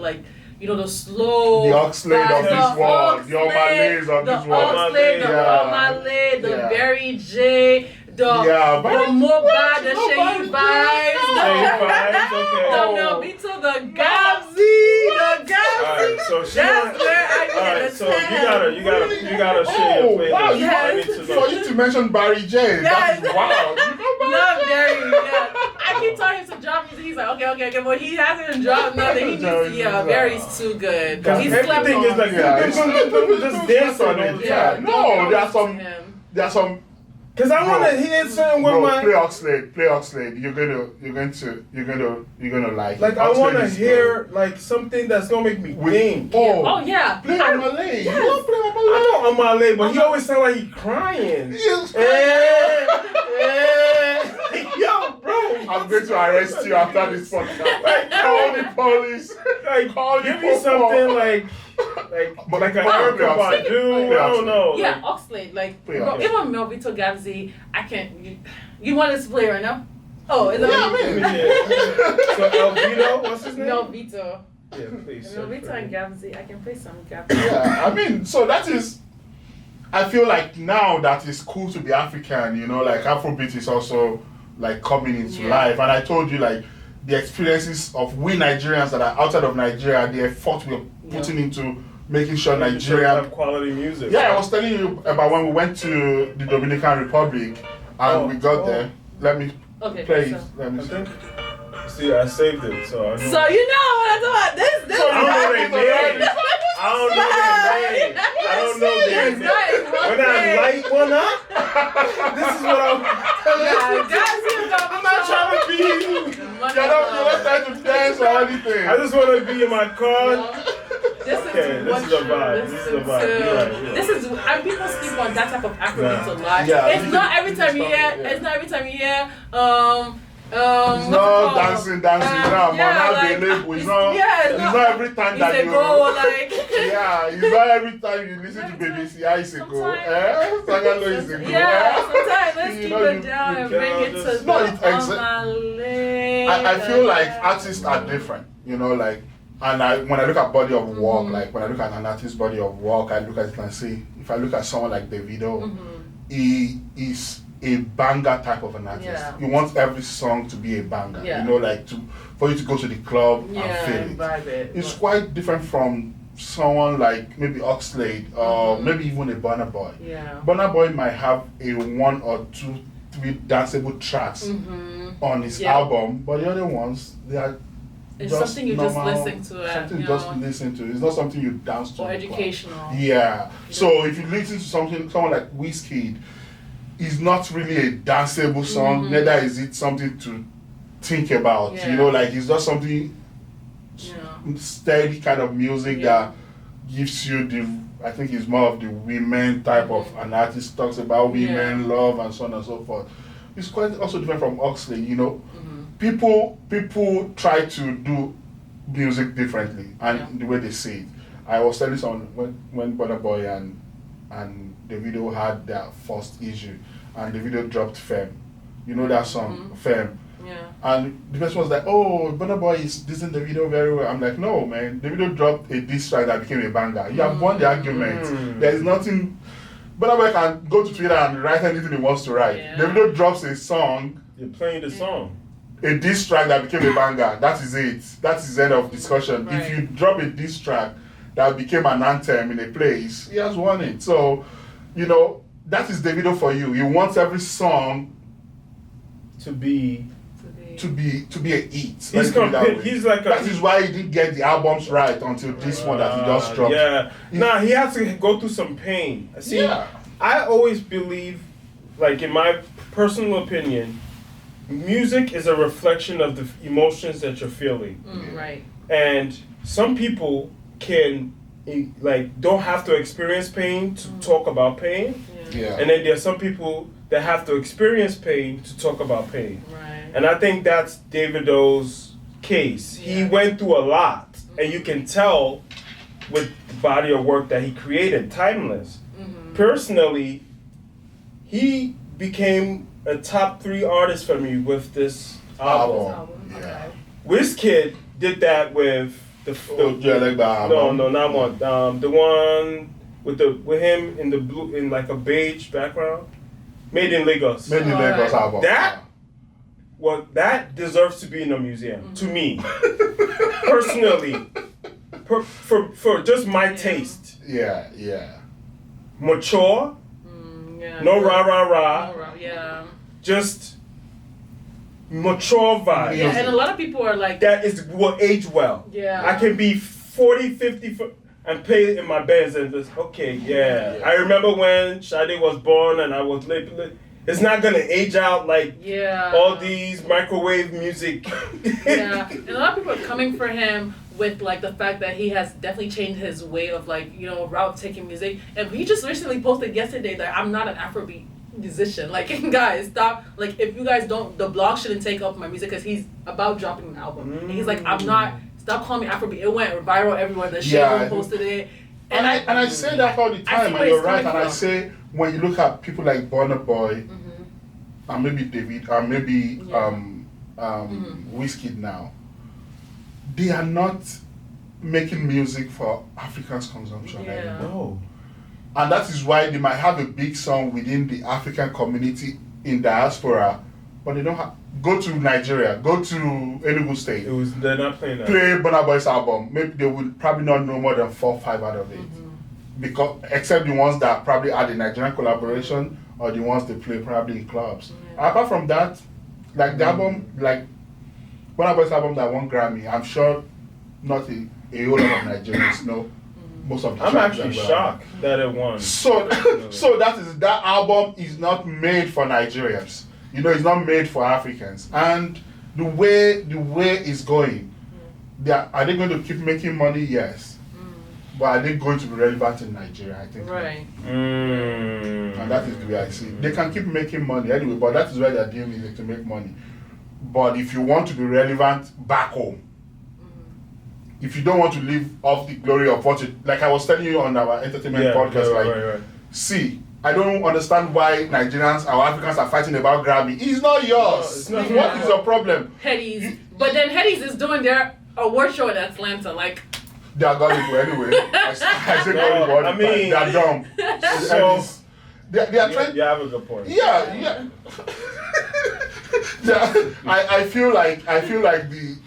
S3: the slow.
S2: The Oxlade of
S3: fast-
S2: this world, the Omalays of this world.
S3: The Oxlade, the
S2: Yeah.
S3: Omale, the
S2: Yeah.
S3: Barry J, the
S2: Yeah, but
S3: Moba, the
S2: Nobody-
S3: Shady Vibes,
S4: Shady Vibes, okay.
S3: the Melvito, the Gabsy, the
S4: Alright,
S3: Gabsy.
S4: so she
S3: That's where I get
S4: Alright,
S3: the
S4: so you
S3: tab.
S4: gotta share your playlist.
S2: wow,
S3: Yes.
S4: I need to
S2: For
S4: know.
S2: you to mention Barry J,
S3: Yes.
S2: that's wow.
S3: Love Barry, yeah. I keep telling him to drop music. He's like, okay, but he hasn't dropped nothing. He needs to, Barry's too good.
S4: Because
S3: He's slept
S4: everything
S3: on.
S4: is like just dance on it.
S2: Yeah, no, there are some.
S3: Him.
S2: There are some.
S4: Because I want to hear something with
S2: Bro,
S4: my.
S2: play Oxlade. You're gonna like.
S4: Like
S2: it.
S4: I want
S2: Oxlade
S4: to
S2: is
S4: hear like something that's gonna make me
S2: With-
S4: think.
S3: Oh yeah.
S2: Play on Malay. You don't play on Malay.
S4: I know on my leg, but he always sound like he crying.
S2: Yes.
S4: Yo, bro.
S2: I'm going to arrest you after this podcast. Call the police.
S4: Like,
S2: Call the
S4: give me
S2: police.
S4: something like a Erica
S2: Play Oxlade.
S4: Badu.
S2: Play
S4: I don't
S2: Oxlade.
S4: know.
S3: Yeah, Oxlade. Like
S2: Play
S3: bro,
S2: Oxlade.
S3: even Melvito Gabsy, I can't. You want us to play right now? Oh, is that
S4: Yeah. So Elvito, what's his name?
S3: Melvito.
S4: Yeah, please.
S3: Melvito and Gabsy. I can play some Gabsy.
S2: Yeah, I mean, so that is. I feel like now that it's cool to be African, you know, like Afrobeat is also like coming into life. And I told you like the experiences of we Nigerians that are outside of Nigeria, the effort we're putting into making sure Nigeria
S4: quality music.
S2: Yeah, I was telling you about when we went to the Dominican Republic and we got there. Let me play it. Let me see.
S4: See, I saved it, so I know.
S3: So you know what I'm talking about. This
S2: So
S4: I don't know their name. I don't know their name. When I light one up, this is what I'm not trying to be.
S2: You're not trying to dance or anything.
S4: I just want to be in my car.
S3: This
S4: is a vibe. This is a vibe.
S3: This is, and people sleep on that type of Afrobeat a lot.
S2: Yeah,
S3: it's not every time you hear. It's not every time you hear.
S2: It's not dancing, it's not it's not every time that you
S3: go like
S2: it's not every time you listen to BBC Isiko. Sagalo is a go.
S3: Sometimes let's keep it down and bring it to
S2: I feel like artists are different, you know, like, and when I look at body of work, like when I look at an artist's body of work, I look at it and say, if I look at someone like Davido, he is a banger type of an artist.
S3: Yeah.
S2: You want every song to be a banger.
S3: Yeah.
S2: You know, like for you to go to the club and feel it.
S3: Vibe it.
S2: It's quite different from someone like maybe Oxlade or maybe even a Burna Boy.
S3: Yeah.
S2: Burna Boy might have a 1 or 2, 3 danceable tracks on his album, but the other ones, they are
S3: it's
S2: just
S3: something you
S2: normal,
S3: just listen to.
S2: Something you just listen to. It's not something you dance to.
S3: Or educational.
S2: Yeah. So if you listen to someone like Wizkid, it's not really a danceable song. Neither is it something to think about. You know, like it's just something steady kind of music that gives you the. I think it's more of the women type of an artist talks about women, love, and so on and so forth. It's quite also different from Oxley. You know, people try to do music differently and the way they say it. I was telling someone when Burna Boy and Davido had their first issue, and Davido dropped Femme. You know that song, Femme?
S3: Yeah.
S2: And the person was like, oh, Burna Boy is dissing Davido very well. I'm like, no, man. Davido dropped a diss track that became a banger. You have won the argument. There is nothing. Burna Boy can go to Twitter and write anything he wants to write.
S3: Yeah.
S2: Davido drops a song.
S4: You're playing the song.
S2: A diss track that became a banger. That is it. That is the end of discussion.
S3: Right.
S2: If you drop a diss track that became an anthem in a place, he has won it. So, you know, that is Davido for you. He wants every song
S4: to be
S2: a hit.
S4: He's like
S2: that is why he didn't get the albums right until this one that he just dropped.
S4: Yeah. He has to go through some pain. See, I always believe, like in my personal opinion, music is a reflection of the emotions that you're feeling.
S3: Right.
S4: And some people can don't have to experience pain to talk about pain.
S2: Yeah.
S4: And then there's some people that have to experience pain to talk about pain.
S3: Right.
S4: And I think that's Davido's case. He went through a lot, and you can tell with the body of work that he created, Timeless. Personally, he became a top 3 artist for me with this album.
S2: Yeah.
S4: Wizkid did that with no, not one. The one with him in the blue, in like a beige background, Made in Lagos.
S2: Made in Lagos album.
S4: That deserves to be in a museum to me, personally, for just my taste.
S2: Yeah.
S4: Mature. No rah.
S3: Yeah.
S4: Just mature vibe.
S3: Yeah, and a lot of people are like
S4: that will age well.
S3: Yeah.
S4: I can be 40, 50 and play it in my Benz and just I remember when Sade was born and I was late. It's not gonna age out like all these microwave music.
S3: And a lot of people are coming for him with like the fact that he has definitely changed his way of like, you know, route taking music. And he just recently posted yesterday that I'm not an Afrobeat musician. Like, guys, stop. Like, if you guys don't, the blog shouldn't take up my music because he's about dropping an album. And he's like, I'm not. Stop calling me Afrobeat. It went viral everywhere. The Shade posted it.
S2: And I say that all the time, and you're right. And I say when you look at people like Burna Boy, and maybe David, and maybe Wizkid now, they are not making music for Africans' consumption anymore.
S4: No.
S2: And that is why they might have a big song within the African community in diaspora, but they don't have. Go to Nigeria, go to Enugu State.
S4: They're not playing that.
S2: Play Burna Boy's album. Maybe they will probably not know more than 4 or 5 out of it, because except the ones that probably had a Nigerian collaboration or the ones they play probably in clubs. Apart from that, like the album, like Burna Boy's album that won Grammy, I'm sure not a whole lot of Nigerians know most of the
S4: I'm
S2: tracks
S4: actually
S2: that
S4: shocked that it won.
S2: So that album is not made for Nigerians. You know, it's not made for Africans. And the way it's going, are they going to keep making money? Yes. But are they going to be relevant in Nigeria? I think.
S3: Right.
S2: And that is the way I see it. They can keep making money anyway, but that is why they're doing music, to make money. But if you want to be relevant back home, if you don't want to live off the glory of what you, like I was telling you on our entertainment podcast, right. See, I don't understand why Nigerians or Africans are fighting about Grammy. It's not yours.
S4: No, it's not.
S2: What is your problem?
S3: Headies. But then Headies is doing their award show in Atlanta. Like,
S2: They are gullible anyway. I say gullible all the time. They are dumb.
S4: So,
S2: they are trying.
S4: You have a good point.
S2: Yeah. I feel like the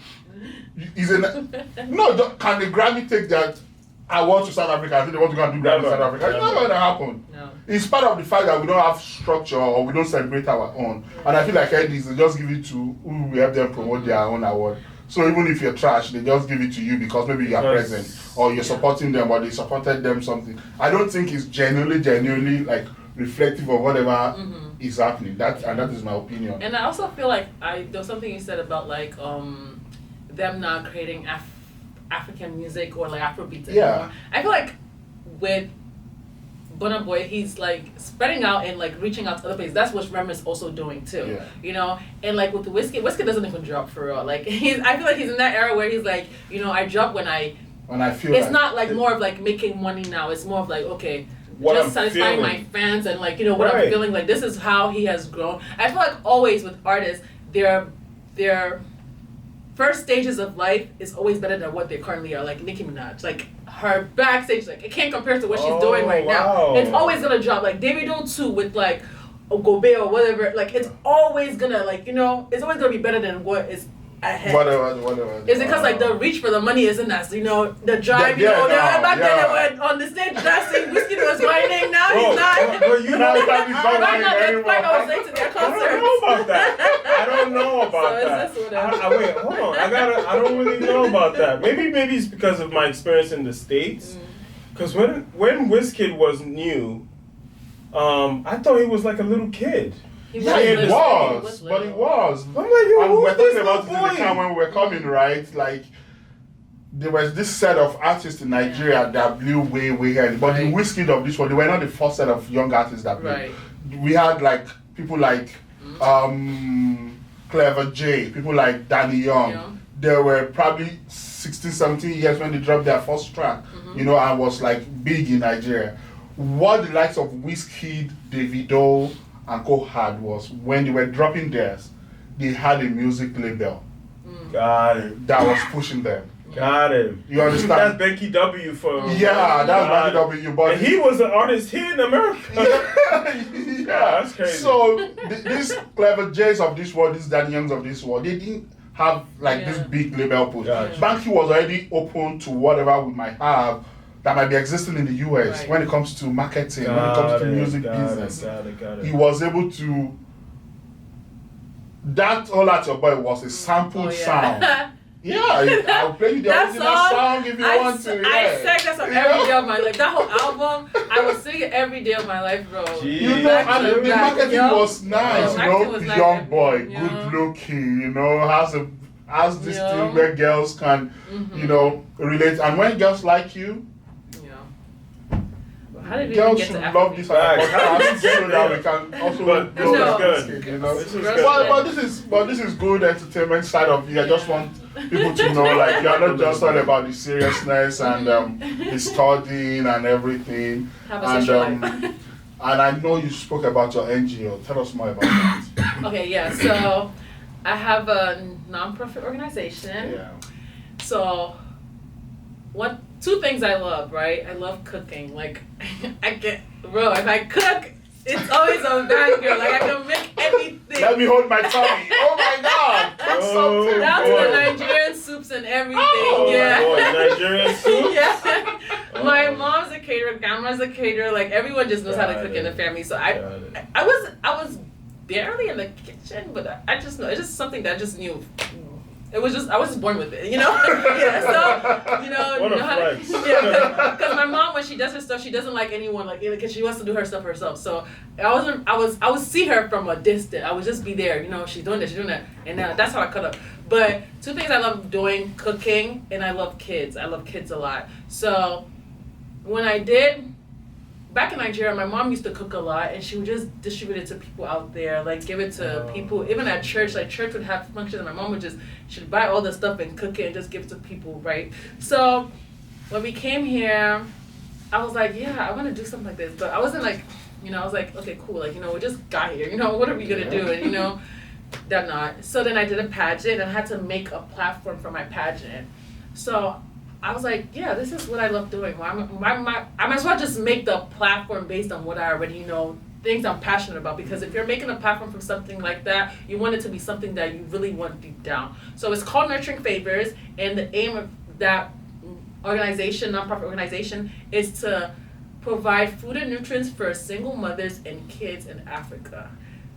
S2: can the Grammy take that award to South Africa? I think they want to go and do Grammy to South Africa. It's not going to happen.
S3: no.
S2: It's part of the fact that we don't have structure or we don't celebrate our own. And I feel like Eddie's, they just give it to who will help them promote their own award. So even if you're trash, they just give it to you because maybe you are present or you're supporting them or they supported them something. I don't think it's genuinely like reflective of whatever is happening. That is my opinion.
S3: And I also feel like there was something you said about like them not creating African music or like Afrobeats anymore. I feel like with Burna Boy, he's like spreading out and like reaching out to other places. That's what Rem is also doing too.
S2: Yeah.
S3: You know, and like with the Wizkid doesn't even drop for real. Like I feel like he's in that era where he's like, you know, I drop when I feel it's like, not like more of like making money now. It's more of like, okay,
S4: what
S3: just
S4: I'm
S3: satisfying
S4: feeling.
S3: my fans and like, you know, what I'm feeling. Like this is how he has grown. I feel like always with artists, their first stages of life is always better than what they currently are. Like Nicki Minaj, like her backstage, like it can't compare to what she's doing right now. It's always gonna drop. Like Davido too with like Gobe or whatever. Like it's always gonna like, you know, it's always gonna be better than what is ahead.
S2: Whatever.
S3: Is it because like the reach for the money isn't as, you know, the drive, you know, back then they were on the stage dancing, Wizkid was whining, now he's not.
S4: But you know that he's not
S3: Right now,
S4: whining
S3: that's like I was
S4: anymore.
S3: saying to their
S4: I
S3: concerts.
S4: don't know about that. I don't know about
S3: So
S4: that.
S3: is this whatever?
S4: Wait, hold on. I don't really know about that. Maybe it's because of my experience in the States. Because when Wizkid was new, I thought he was like a little kid.
S3: He
S2: Yeah, it was, but it was.
S4: I'm like, yo,
S2: And we were
S4: who's this
S2: talking about it
S4: little
S2: in the time
S4: boy?
S2: when we were coming, right? Like, there was this set of artists in Nigeria that blew way ahead. But the Wizkid of this one, they were not the first set of young artists that blew.
S3: Right.
S2: We had like people like Clever J, people like Danny Young.
S3: Yeah.
S2: They were probably 16, 17 years when they dropped their first track, you know, and was like big in Nigeria. What the likes of Wizkid, Davido, and Co had was when they were dropping theirs, they had a music label
S4: Got it.
S2: that was pushing them.
S4: Got him.
S2: You understand?
S4: That's Benky W for.
S2: Yeah, that's W. But
S4: And he was an artist here in America.
S2: yeah,
S4: that's crazy.
S2: So these Clever J's of this world, these Danny Youngs of this world, they didn't have like this big label push.
S4: Gotcha.
S2: Banky was already open to whatever we might have that might be existing in the US when it comes to marketing, when it comes to music business.
S4: Got it.
S2: He was able to. That All At Your Boy was a sampled sound. Yeah, I'll play you the original song if you want to.
S3: I sang that song every day of my life. That whole album, I would sing it every day of my life, bro.
S2: You know, and the marketing was nice, you know,
S3: was
S2: young boy,
S3: yeah.
S2: good looking, you know, has this thing where girls can, you know, relate. And when girls like you,
S3: how did we
S2: girls
S3: get
S2: should
S3: to
S2: love this podcast so that we can also
S4: But
S2: grow
S4: this is
S2: that
S4: good.
S2: skin, you know.
S4: This is good.
S2: But this is good entertainment side of you. I just want people to know, like, you're not just all about the seriousness and the studying and everything.
S3: Have a social life.
S2: And I know you spoke about your NGO. Tell us more about that.
S3: Okay, yeah. So I have a non-profit organization.
S2: Yeah.
S3: So, two things I love, right? I love cooking. Like, if I cook, it's always a banger. Like, I can make everything.
S2: Let me hold my tummy. Oh my God. Cook something.
S3: Down to the Nigerian soups and everything.
S4: Oh
S3: yeah.
S4: boy, Nigerian soup?
S3: Yeah. My mom's a caterer, grandma's a caterer. Like, everyone just knows how to cook in the family. So I was barely in the kitchen, but I just know it's just something that I just knew. It was just I was just born with it, yeah. So
S4: What a flex.
S3: Because my mom, when she does her stuff, she doesn't like anyone because she wants to do her stuff herself. So I would see her from a distance. I would just be there, she's doing this, she's doing that, and that's how I cut up. But two things I love doing: cooking, and I love kids. I love kids a lot. So when I did. Back in Nigeria, my mom used to cook a lot, and she would just distribute it to people out there, like give it to people. Even at church, like church would have functions, and my mom she'd buy all the stuff and cook it and just give it to people, right? So when we came here, I was like, yeah, I want to do something like this, but I wasn't like, I was like, okay, cool, like, we just got here, what are we gonna do? And they're not. So then I did a pageant, and I had to make a platform for my pageant. So I was like, yeah, this is what I love doing. I might as well just make the platform based on what I already know, things I'm passionate about. Because if you're making a platform from something like that, you want it to be something that you really want deep down. So it's called Nurturing Favors, and the aim of that organization, nonprofit organization, is to provide food and nutrients for single mothers and kids in Africa.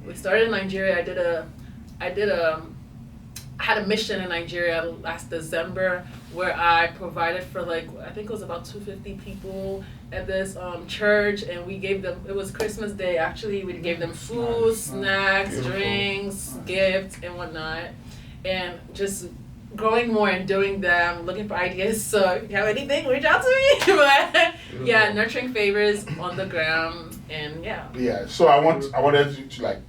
S3: We started in Nigeria. I had a mission in Nigeria last December where I provided for I think it was about 250 people at this church, and we gave them, it was Christmas Day actually, we gave them food, snacks,
S2: Beautiful.
S3: Drinks, gifts and whatnot, and just growing more and doing them, looking for ideas. So if you have anything, reach out to me. But yeah, Nurturing Favors on the ground, and yeah.
S2: Yeah, so I wanted you to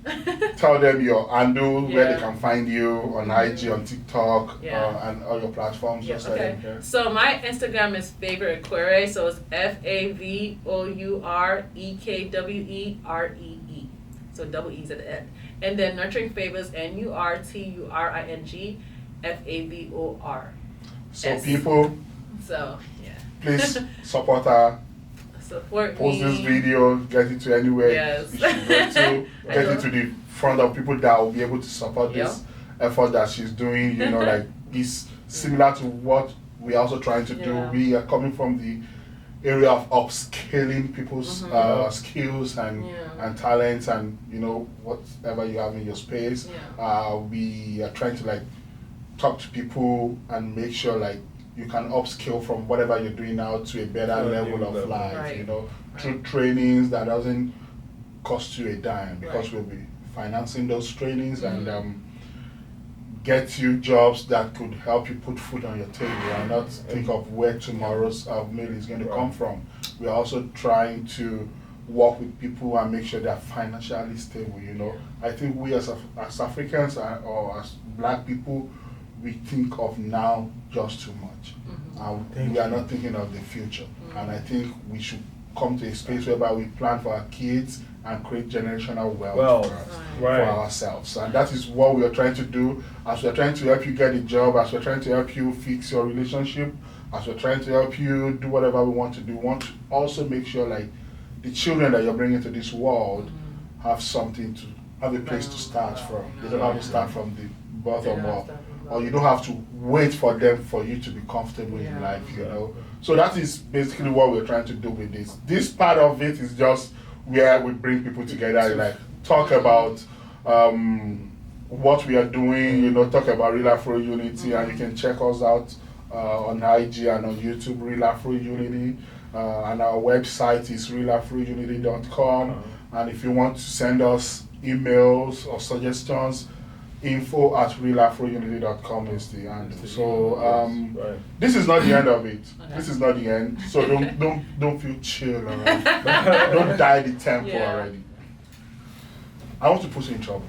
S2: tell them your handle, where they can find you on IG, on TikTok, and all your platforms.
S3: Yeah, okay. So my Instagram is Favorekwere, so it's FAVOUREKWEREE. So double E's at the end. And then Nurturing Favors, NURTURING FAVOR.
S2: So people,
S3: so yeah,
S2: please support her.
S3: Support
S2: Post
S3: me.
S2: this video, get it to anywhere
S3: Yes.
S2: you should go to, get it to the front of people that will be able to support this effort that she's doing. It's similar to what we're also trying to do. We are coming from the area of upscaling people's skills and talents and whatever you have in your space. We are trying to talk to people and make sure you can upskill from whatever you're doing now to a better level of life, through trainings that doesn't cost you a dime, because we'll be financing those trainings and get you jobs that could help you put food on your table and not think of where tomorrow's meal is going to come from. We're also trying to work with people and make sure they're financially stable, I think we as Africans or as Black people, we think of now just too much. We are not thinking of the future. And I think we should come to a space whereby we plan for our kids and create generational wealth for ourselves. And that is what we are trying to do, as we're trying to help you get a job, as we're trying to help you fix your relationship, as we're trying to help you do whatever we want to do. We want to also make sure the children that you're bringing to this world have a place to start from. They don't have to start from the bottom up. Or you don't have to wait for them for you to be comfortable in life, So that is basically what we're trying to do with this. This part of it is just where we bring people together, talk about what we are doing, talk about Real Afro Unity, and you can check us out on IG and on YouTube, Real Afro Unity, and our website is realafrounity.com. And if you want to send us emails or suggestions, info@realafrounity.com is the handle. So this is not the end of it. This is not the end. So don't feel chill around. Don't die the tempo already. I want to put you in trouble.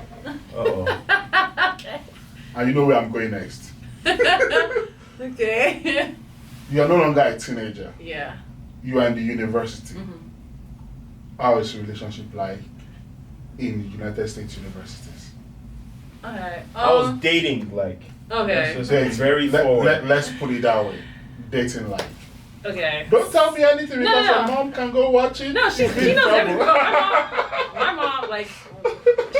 S3: Okay.
S2: And you know where I'm going next.
S3: Okay.
S2: You are no longer a teenager.
S3: Yeah.
S2: You are in the university. How is your relationship like in United States universities?
S3: Okay.
S4: I was dating, like.
S3: Okay.
S4: Let's just be very forward.
S2: Let's put it that way. Dating life.
S3: Okay.
S2: Don't tell me anything because your mom can go watch it.
S3: No, she knows everything. My mom, like,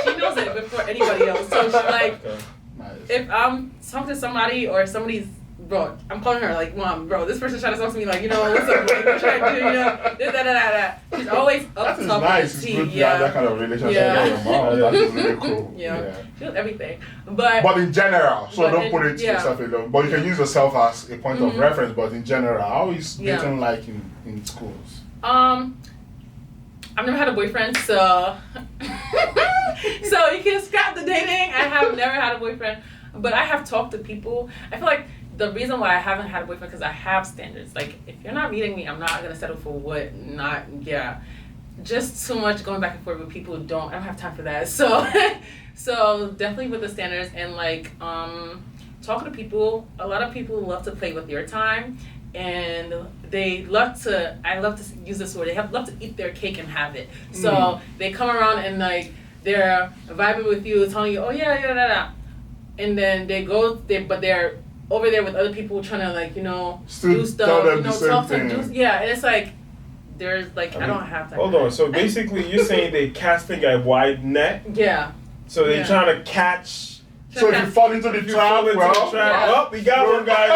S3: she knows it before anybody else. So she's like,
S2: Nice.
S3: if I'm talking to somebody or somebody's, bro, I'm calling her like, Mom, bro, this person's trying to talk to me, like, you know, what's up, like, what you trying to do, you know, this, that. She's always up
S2: That is
S3: top
S2: nice.
S3: of
S2: It's
S3: the
S2: good
S3: tea.
S2: to have that kind of relationship with your mom. That is really cool.
S3: Yeah. She knows everything. But
S2: in general, so don't put it to
S3: yeah.
S2: yourself alone. But you can use yourself as a point of reference. But in general, how is dating like in schools?
S3: I've never had a boyfriend, so so you can scrap the dating. I have never had a boyfriend, but I have talked to people. I feel like the reason why I haven't had a boyfriend because I have standards. Like, if you're not meeting me, I'm not gonna settle for what. Not just too much going back and forth with people. I don't have time for that. So so definitely with the standards and like talking to people. A lot of people love to play with your time. And they love to, I love to use this word, love to eat their cake and have it. So they come around and like, they're vibing with you, telling you, oh yeah. And then they go, but they're over there with other people trying to like, you know,
S2: Still
S3: do stuff, you know, talk to
S2: thing.
S3: do, and it's like, there's like, I don't have that.
S4: Hold on, so basically you're saying they casting a wide net?
S3: Yeah.
S4: So they're trying to catch.
S2: So if you fall into the trap,
S4: oh, we got one, guys.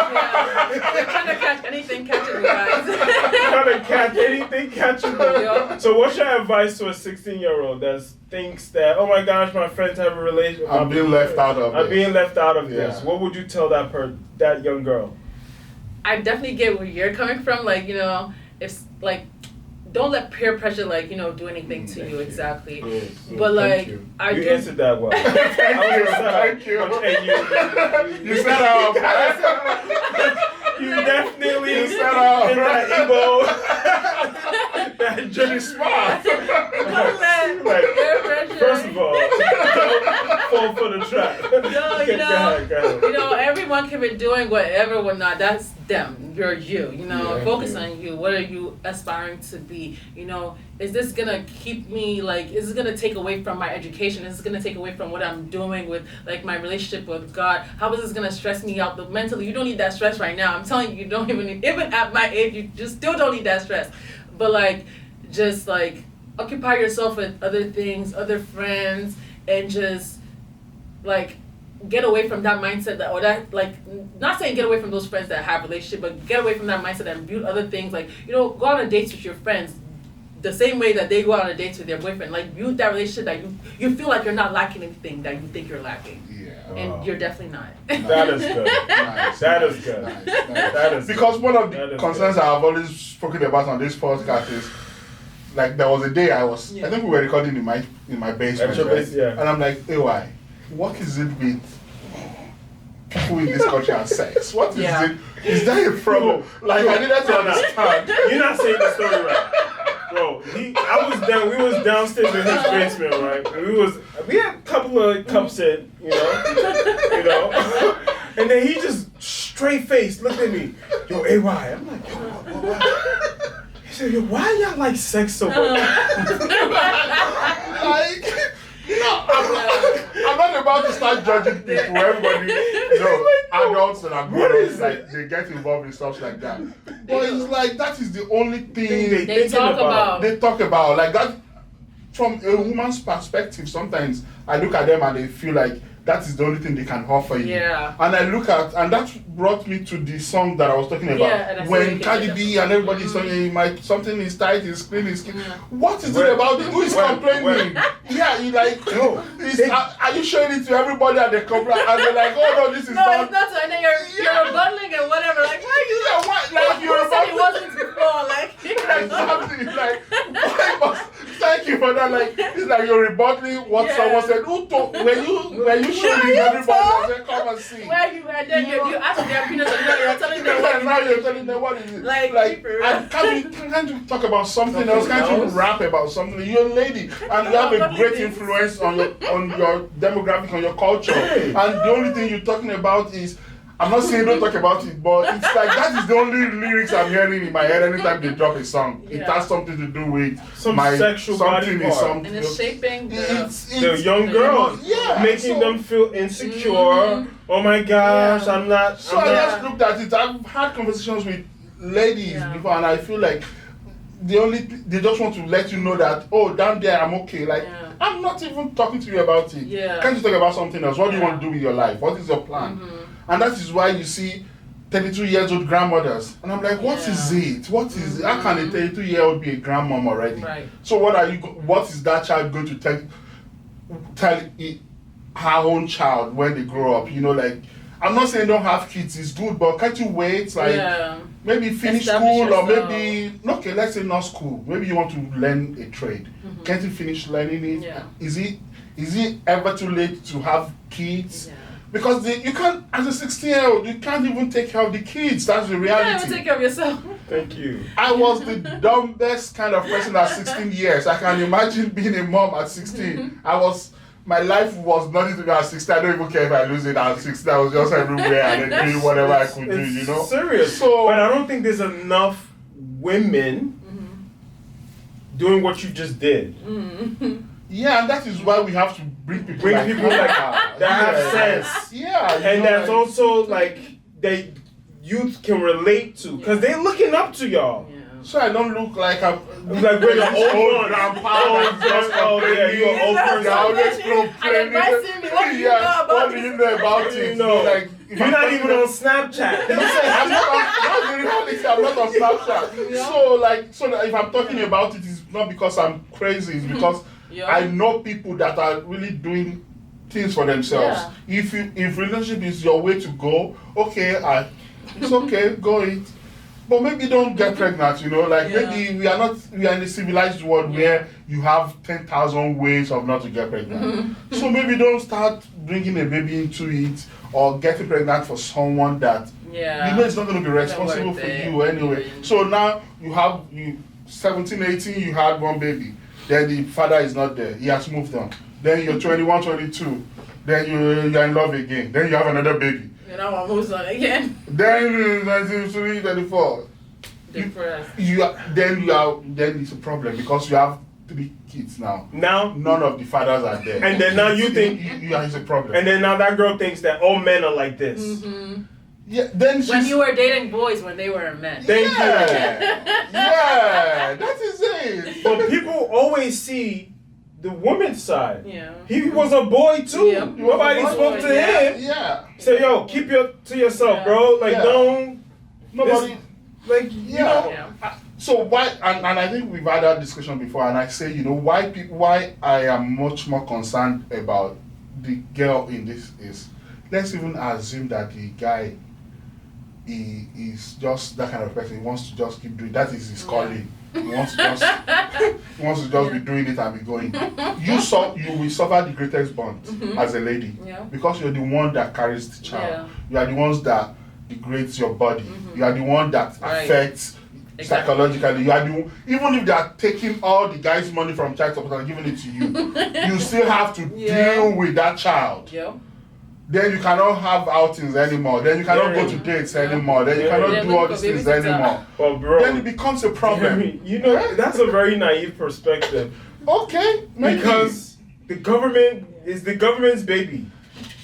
S3: They're trying to catch anything catchable, guys.
S4: Trying to catch anything catchable.
S3: Yeah.
S4: So what's your advice to a 16-year-old that thinks that, oh my gosh, my friends have a relationship.
S2: I'm being left out of
S4: I'm being left out of
S2: Yeah.
S4: this. What would you tell that young girl?
S3: I definitely get where you're coming from. Like, you know, if like, don't let peer pressure, like, you know, do anything to you. Exactly.
S2: Good.
S3: But like,
S2: you.
S3: I
S4: You
S3: do.
S4: answered that well.
S2: Thank you. You said
S4: You definitely
S2: You said
S4: that ego. That Jimmy Smart.
S3: Don't let peer pressure.
S4: First of all, don't fall for the trap.
S3: No, you know,
S4: Go ahead.
S3: you know, everyone can be doing whatever, whatnot. That's them. You're you. You know,
S2: Yeah,
S3: focus
S2: yeah.
S3: on you. What are you aspiring to be? You know, is this gonna keep me like? Is this gonna take away from my education? Is this gonna take away from what I'm doing with like my relationship with God? How is this gonna stress me out? Mentally, you don't need that stress right now. I'm telling you, you don't even need. Even at my age, you just still don't need that stress. But like, just like occupy yourself with other things, other friends, and just like get away from that mindset that, or that, like, not saying get away from those friends that have relationship, but get away from that mindset and build other things. Like, you know, go on a dates with your friends the same way that they go on a dates with their boyfriend. Like, build that relationship that you feel like you're not lacking anything that you think you're lacking.
S2: Yeah.
S3: And you're definitely not.
S4: That is good.
S2: Nice.
S4: That is good.
S2: Nice.
S4: That is
S2: Because one of
S4: That
S2: the
S4: is
S2: concerns
S4: good.
S2: I've always spoken about on this podcast is, like, there was a day I think we were recording in my basement,
S4: At your
S2: right?
S4: base, yeah.
S2: And I'm like, AY, what is it with people in this country and sex? What is it? Is that a problem? Like, I needed to understand.
S4: You're not saying the story right. Bro, we was downstairs in his basement, right? And we had a couple of cups in, you know. And then he just straight faced looked at me, yo, AY. I'm like, yo, what? He said, yo, why y'all like sex so much?
S2: Like, I'm not about to start judging people. Everybody, adults and adults, like, they get involved in stuff like that. But it's like, that is the only thing
S3: They talk about.
S2: they talk about. Like, that, from a woman's perspective, sometimes I look at them and they feel like that is the only thing they can offer you.
S3: Yeah.
S2: And I look at, and that brought me to the song that I was talking about.
S3: Yeah, and I
S2: when
S3: see
S2: Cardi
S3: it.
S2: B and everybody's saying, something is tight, is clean, is clean.
S3: Yeah.
S2: What is it about it? Who is complaining? Yeah, you like, no. Are you showing it to everybody and they complain? And they're like, oh no, this is
S3: No,
S2: not.
S3: it's not. And then you're bundling and whatever. Like, why are you?
S2: Yeah, what? Like, you're
S3: You said it
S2: about
S3: wasn't before. Like,
S2: Exactly. Like, why must, thank you for that. Like, it's like you're rebutting what someone said. Who told? When you showing it everybody, I said, come and see.
S3: where you and then you ask their opinions and then you're telling them
S2: And
S3: what
S2: now you're telling them what is it?
S3: Like,
S2: and can't you talk about something else? Can't you rap about something? You're a lady and you have a great influence on your demographic, on your culture. And the only thing you're talking about is I'm not saying don't talk about it, but it's like that is the only lyrics I'm hearing in my head anytime they drop a song. It has something to do with
S4: some sexual body part.
S3: And it's shaping
S4: the young girls, making them feel insecure. Oh my gosh, I'm not.
S2: So I just looked at it. I've had conversations with ladies before, and I feel like they just want to let you know that, oh, down there I'm okay. Like I'm not even talking to you about it. Can't you talk about something else? What do you want to do with your life? What is your plan? And that is why you see 32-year-old grandmothers, and I'm like, what is it? What is it? How can a 32-year-old be a grandmom already?
S3: Right.
S2: So what is that child going to tell her own child when they grow up? You know, like, I'm not saying don't have kids, it's good, but can't you wait? Like, maybe finish school, or maybe, okay, let's say not school. Maybe you want to learn a trade. Can't you finish learning it?
S3: Yeah.
S2: Is it ever too late to have kids? Because you can't, as a 16-year-old, you can't even take care of the kids. That's the reality.
S3: You can't even take care of yourself.
S4: Thank you.
S2: I was the dumbest kind of person at 16 years. I can imagine being a mom at 16. My life was nothing to me at 16. I don't even care if I lose it at 16. I was just everywhere and then doing whatever I could do, you know?
S4: Serious. But I don't think there's enough women doing what you just did.
S2: Yeah, and that is why we have to bring people like
S4: that have sense.
S2: Yeah.
S4: And that's also like they youth can relate to, because they're looking up to y'all.
S2: So I don't look like I'm
S4: like we're the old
S2: grandpa.
S4: You're an old person.
S2: You're always complaining. What do you know about it?
S4: You know,
S2: like,
S4: you're not even on Snapchat.
S2: I'm not on Snapchat. So if I'm talking about it, it's not because I'm crazy. It's because I know people that are really doing things for themselves. If relationship is your way to go, okay, it's okay, go it. But maybe don't get pregnant, you know, like maybe we are in a civilized world where you have 10,000 ways of not to get pregnant. So maybe don't start bringing a baby into it or getting pregnant for someone that you know it's not going to be responsible for you anyway. So now you 17, 18, you had one baby. Then the father is not there. He has moved on. Then you're 21, 22. Then you're in love again. Then you have another baby.
S3: And I want to move on again.
S2: Then 23, 24. Then it's a problem because you have 3 kids now.
S4: Now
S2: none of the fathers are there.
S4: And then now you think
S2: it's a problem.
S4: And then now that girl thinks that all men are like this.
S2: Yeah, then
S3: when you were dating boys when they were men.
S4: Thank you.
S2: Yeah, that is it.
S4: But people always see the woman's side.
S3: Yeah.
S4: He was a boy too. Yeah. Nobody spoke to him.
S2: Yeah.
S4: Say, yo, keep to yourself, bro. Like, don't.
S2: Nobody.
S4: You know.
S2: So why? And I think we've had that discussion before. And I say, you know, why I am much more concerned about the girl in this is, let's even assume that the guy, he is just that kind of person. He wants to just keep doing that. Is his calling. He wants to just be doing it and be going. You will suffer the greatest bond as a lady because you're the one that carries the child. You are the ones that degrades your body. You are the one that affects psychologically. You are even if they are taking all the guy's money from child support and giving it to you, you still have to deal with that child. Then you cannot have outings anymore. Then you cannot go to dates anymore. Then you cannot do all these things anymore.
S4: Well, bro,
S2: then it becomes a problem.
S4: You know, that's a very naive perspective.
S2: Okay, maybe.
S4: Because the government is the government's baby.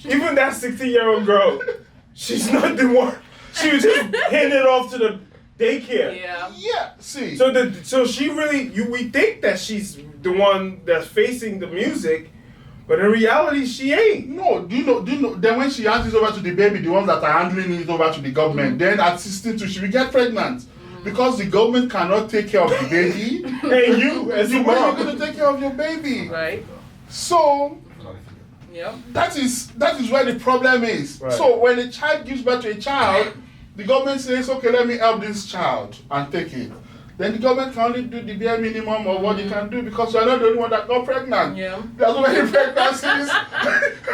S4: Even that 16-year-old girl, she's not the one. She was just handing it off to the daycare.
S2: Yeah. See.
S4: So she really, we think that she's the one that's facing the music. But in reality, she ain't.
S2: No, do you know? Then when she hands it over to the baby, the ones that are handling it over to the government, then at 16 she will get pregnant. Because the government cannot take care of the baby.
S4: And you, as a mom,
S2: are going to take care of your baby.
S3: Right.
S2: So, that is where the problem is. Right. So when a child gives birth to a child, the government says, okay, let me help this child and take it. Then the government can only do the bare minimum of what they can do because you're not the only one that got pregnant. There's so many pregnancies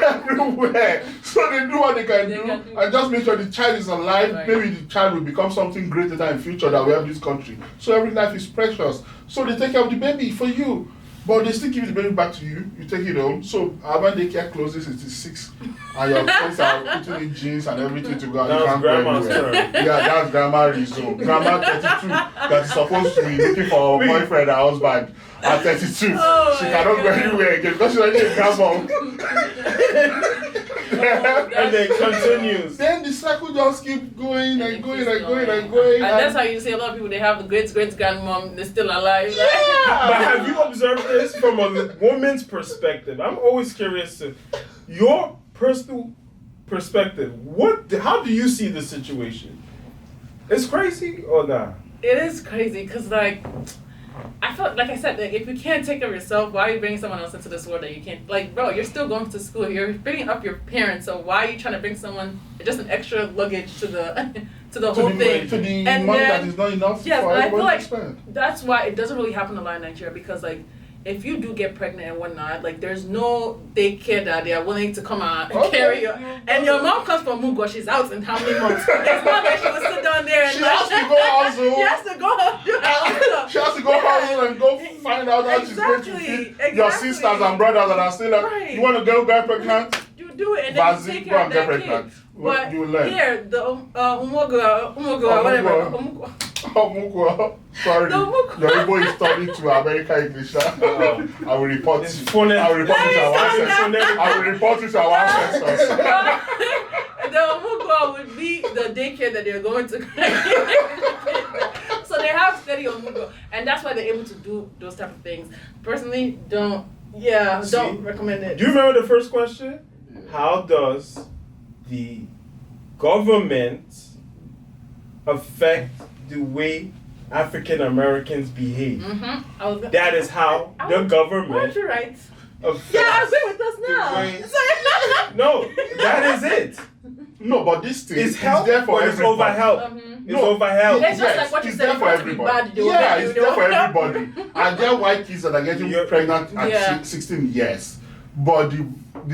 S2: everywhere. So they do what they can do and just make sure the child is alive. Right. Maybe the child will become something greater in the future that we have in this country. So every life is precious. So they take care of the baby for you. But they still give the baby back to you. You take it home. So when daycare closes, it is 6, and your friends are putting in jeans and everything to go.
S4: That was grandma's turn.
S2: Yeah, that's grandma resume. Grandma 32 that is supposed to be looking for a boyfriend or husband at 32. She cannot go anywhere again because she's already a grandma.
S4: And then continues.
S2: Then the cycle just keep going and going and going and
S3: And
S2: going.
S3: that's how you see a lot of people, they have a great grandmom, they're still alive.
S2: Yeah.
S4: But have you observed this from a woman's perspective? I'm always curious to your personal perspective. How do you see the situation? It's crazy or not?
S3: It is crazy because, like, I felt like I said that if you can't take care of yourself, why are you bringing someone else into this world that you can't? Like, bro, you're still going to school. You're bringing up your parents. So why are you trying to bring someone just an extra luggage to the whole thing?
S2: To the
S3: And
S2: money
S3: then-
S2: that is not enough
S3: Yes,
S2: for
S3: and I feel
S2: everybody
S3: like
S2: to spend.
S3: that's why it doesn't really happen a lot in Nigeria because, like, if you do get pregnant and whatnot, like, there's no daycare that they are willing to come out and carry you. And your mom comes from Mugo, she's out in how many months? It's not like she will sit down there and
S2: She has to go hustle.
S3: She has to go.
S2: She has to go hustle and go find out how she's going to feed your sisters and brothers that are still like,
S3: Right.
S2: you want to get pregnant?
S3: You do it and then you take
S2: Go
S3: care of
S2: and get
S3: that kid.
S2: pregnant.
S3: But
S2: You will learn.
S3: here, the Umugwa, whatever.
S2: Oh, Mukwa. Sorry.
S3: No, Mukwa.
S2: Your Igbo is turning to American English. I will report
S4: It's
S2: you.
S4: funny.
S2: I will report you to our
S3: Let me
S2: ancestors.
S3: stop
S2: I will report you to our ancestors.
S3: The Umugwa would be the daycare that they're going to. So they have steady Umugwa, and that's why they're able to do those type of things. Personally, don't recommend it.
S4: Do you remember the first question? How does the government affect the way African Americans behave?
S3: Mm-hmm.
S4: That is how the government
S3: Aren't you right?
S4: affects
S3: Yeah, agree with us
S4: the
S3: now.
S4: way- No, that is it.
S2: No, but this thing
S4: It's
S2: is
S4: help,
S2: there for
S4: but it's
S2: everybody.
S4: overhelp. It's
S2: No,
S4: overhelp.
S3: It's just
S2: Yes,
S3: like what you
S2: it's
S3: said.
S2: there
S3: If
S2: for
S3: you want to be
S2: everybody.
S3: bad, they will
S2: Yeah,
S3: make
S2: it's
S3: you,
S2: there for
S3: they will-
S2: everybody. And there are white kids that are getting
S4: You're-
S2: pregnant at
S3: Yeah.
S2: 16 years. But the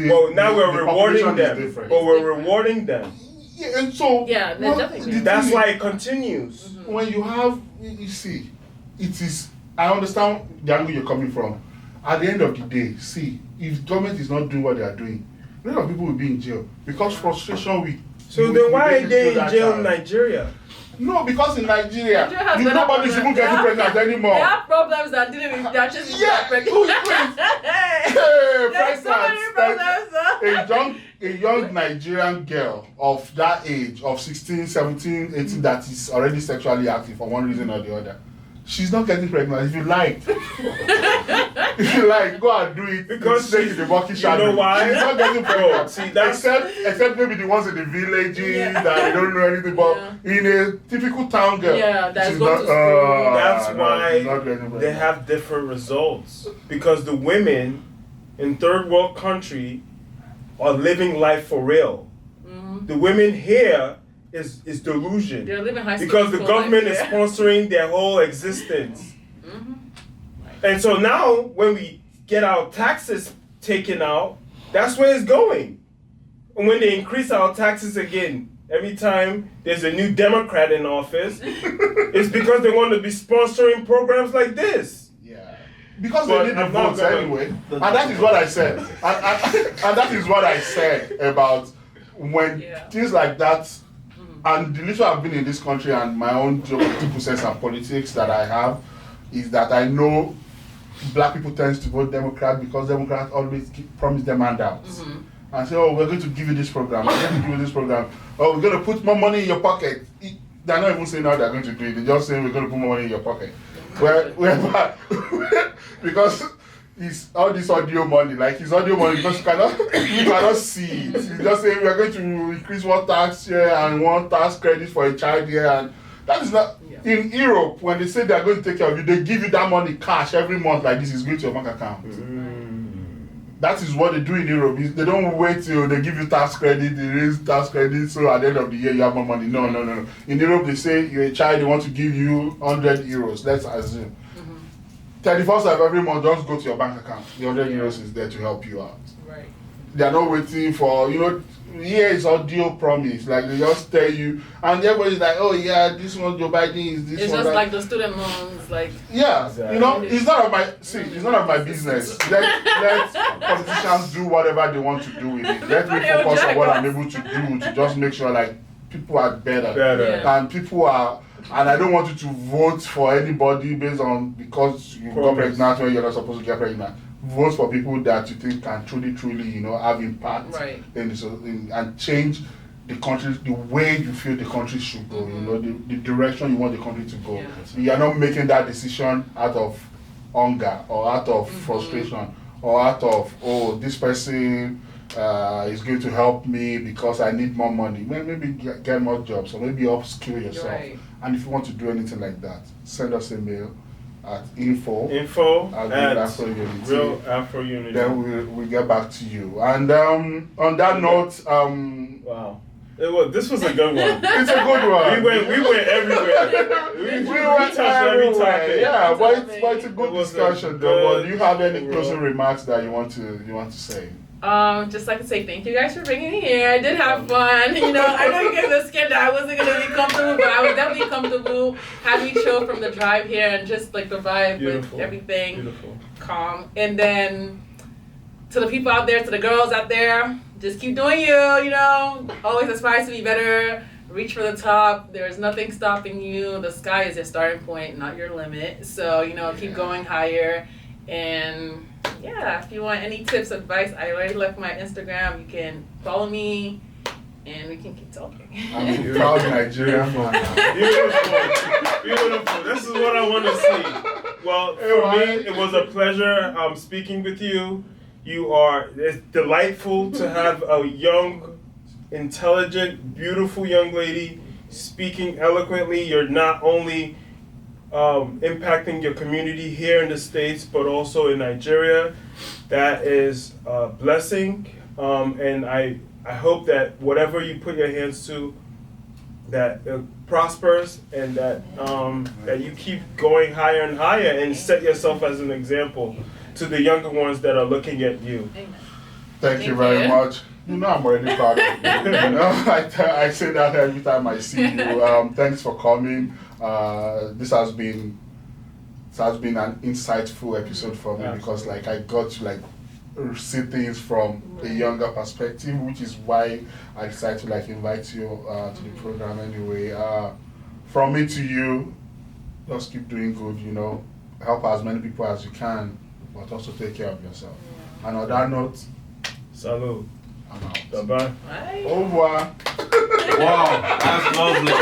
S4: Well, now
S2: the
S4: we're rewarding
S2: population is
S4: them.
S2: different.
S4: But we're rewarding them.
S2: Yeah, and so
S3: Yeah, they're definitely
S2: the
S4: That's
S2: thing
S4: why
S2: is,
S4: it continues.
S2: when you have, you see, it is. I understand the angle you're coming from. At the end of the day, see, if government is not doing what they are doing, a lot of people will be in jail because frustration will.
S4: So then why are they in jail in Nigeria?
S2: No, because in Nigeria,
S3: Nigeria has better
S2: nobody's even
S3: problems.
S2: getting
S3: Yeah.
S2: pregnant anymore.
S3: They have problems that didn't even their children
S2: Yeah,
S3: got pregnant.
S2: wait.
S3: Hey,
S2: Hey,
S3: there's so many
S2: pregnant.
S3: problems.
S2: A young Nigerian girl of that age, of 16, 17, 18, that is already sexually active for one reason or the other. She's not getting pregnant. If you like, go and do it.
S4: Because
S2: stay in the bucket
S4: you know why?
S2: She's not getting pregnant.
S4: See, that's
S2: except maybe the ones in the villages
S3: Yeah.
S2: that they don't know anything. But in a typical town girl,
S3: Yeah, that's
S2: she's
S3: going
S2: not.
S3: to school.
S4: That's
S2: no,
S4: why
S2: she's not getting pregnant.
S4: they have different results. Because the women in third world country are living life for real. The women here is delusion.
S3: They're living high school.
S4: Because the government is sponsoring their whole existence. And so now when we get our taxes taken out, that's where it's going. And when they increase our taxes again, every time there's a new Democrat in office, it's because they want to be sponsoring programs like this.
S2: Yeah. Because
S4: But
S2: they need the
S4: I'm not
S2: votes
S4: gonna-
S2: anyway. And that is what I said. And that is what I said about when things like that, and the little I've been in this country and my own geopolitical sense and politics that I have, is that I know black people tend to vote Democrat because Democrats always promise them handouts. And say, oh, we're going to give you this program, we're going to give you this program. Oh, we're going to put more money in your pocket. They're not even saying how they're going to do it. They're just saying we're going to put more money in your pocket. Because it's all this audio money, like it's audio money because you cannot see it. It's just saying we are going to increase one tax here and one tax credit for a child here, and that is not in Europe. When they say they are going to take care of you, they give you that money cash every month, like this is going to your bank account. That is what they do in Europe. They don't wait till they give you tax credit, they raise tax credit, so at the end of the year you have more money. No. In Europe they say you're a child, they want to give you 100 euros, let's assume. 31st of every month, just go to your bank account. The 100 euros is there to help you out.
S3: Right.
S2: They're not waiting for, here is audio promise. Like they just tell you, and everybody's like, oh yeah, this one Joe Biden is this
S3: It's
S2: one.
S3: just like the student loans, like.
S2: Yeah,
S3: Exactly.
S2: it's none of my business. Let politicians do whatever they want to do with it. Let me focus on what I'm able to do to just make sure like people are better.
S3: Yeah.
S2: And people are. And I don't want you to vote for anybody based on because you got pregnant when you're not supposed to get pregnant. Vote for people that you think can truly, have impact and change the country, the way you feel the country should go. The direction you want the country to go.
S3: Yeah.
S2: You are not making that decision out of hunger or out of frustration or out of this person is going to help me because I need more money. Maybe get more jobs or maybe upskill yourself.
S3: Right.
S2: And if you want to do anything like that, send us a mail at info
S4: at
S2: Real
S4: Afro Unity.
S2: Then we'll get back to you. And on that note,
S4: wow. This was a good one.
S2: It's a good one.
S4: We went everywhere. We touched every topic.
S2: Yeah, but it's a good discussion though. But do you have any closing remarks that you want to say?
S3: Just like to say thank you guys for bringing me here. I did have fun. I know you guys are scared that I wasn't gonna be comfortable, but I was definitely comfortable. Had me chill from the drive here and just like the vibe with everything.
S4: Beautiful.
S3: Calm. And then to the people out there, to the girls out there, just keep doing you. Always aspire to be better. Reach for the top. There's nothing stopping you. The sky is your starting point, not your limit. So keep going higher. And yeah, if you want any tips, advice, I already left my Instagram. You can follow me, and we can keep talking.
S2: I'm a proud Nigerian man.
S4: Beautiful. This is what I want to see. Well, for me, it was a pleasure speaking with you. It's delightful to have a young, intelligent, beautiful young lady speaking eloquently. You're not only impacting your community here in the States, but also in Nigeria. That is a blessing, and I hope that whatever you put your hands to, that it prospers, and that that you keep going higher and higher, and set yourself as an example to the younger ones that are looking at you.
S3: Amen.
S2: Thank you very much. I'm already proud of you. I say that every time I see you. Thanks for coming. This has been an insightful episode for me because I got to see things from a younger perspective, which is why I decided to invite you to the program anyway. From me to you, just keep doing good. Help as many people as you can, but also take care of yourself. And on that note,
S4: salud.
S2: I'm out.
S4: Bye-bye.
S3: Bye.
S2: Au revoir.
S5: Wow, that's lovely.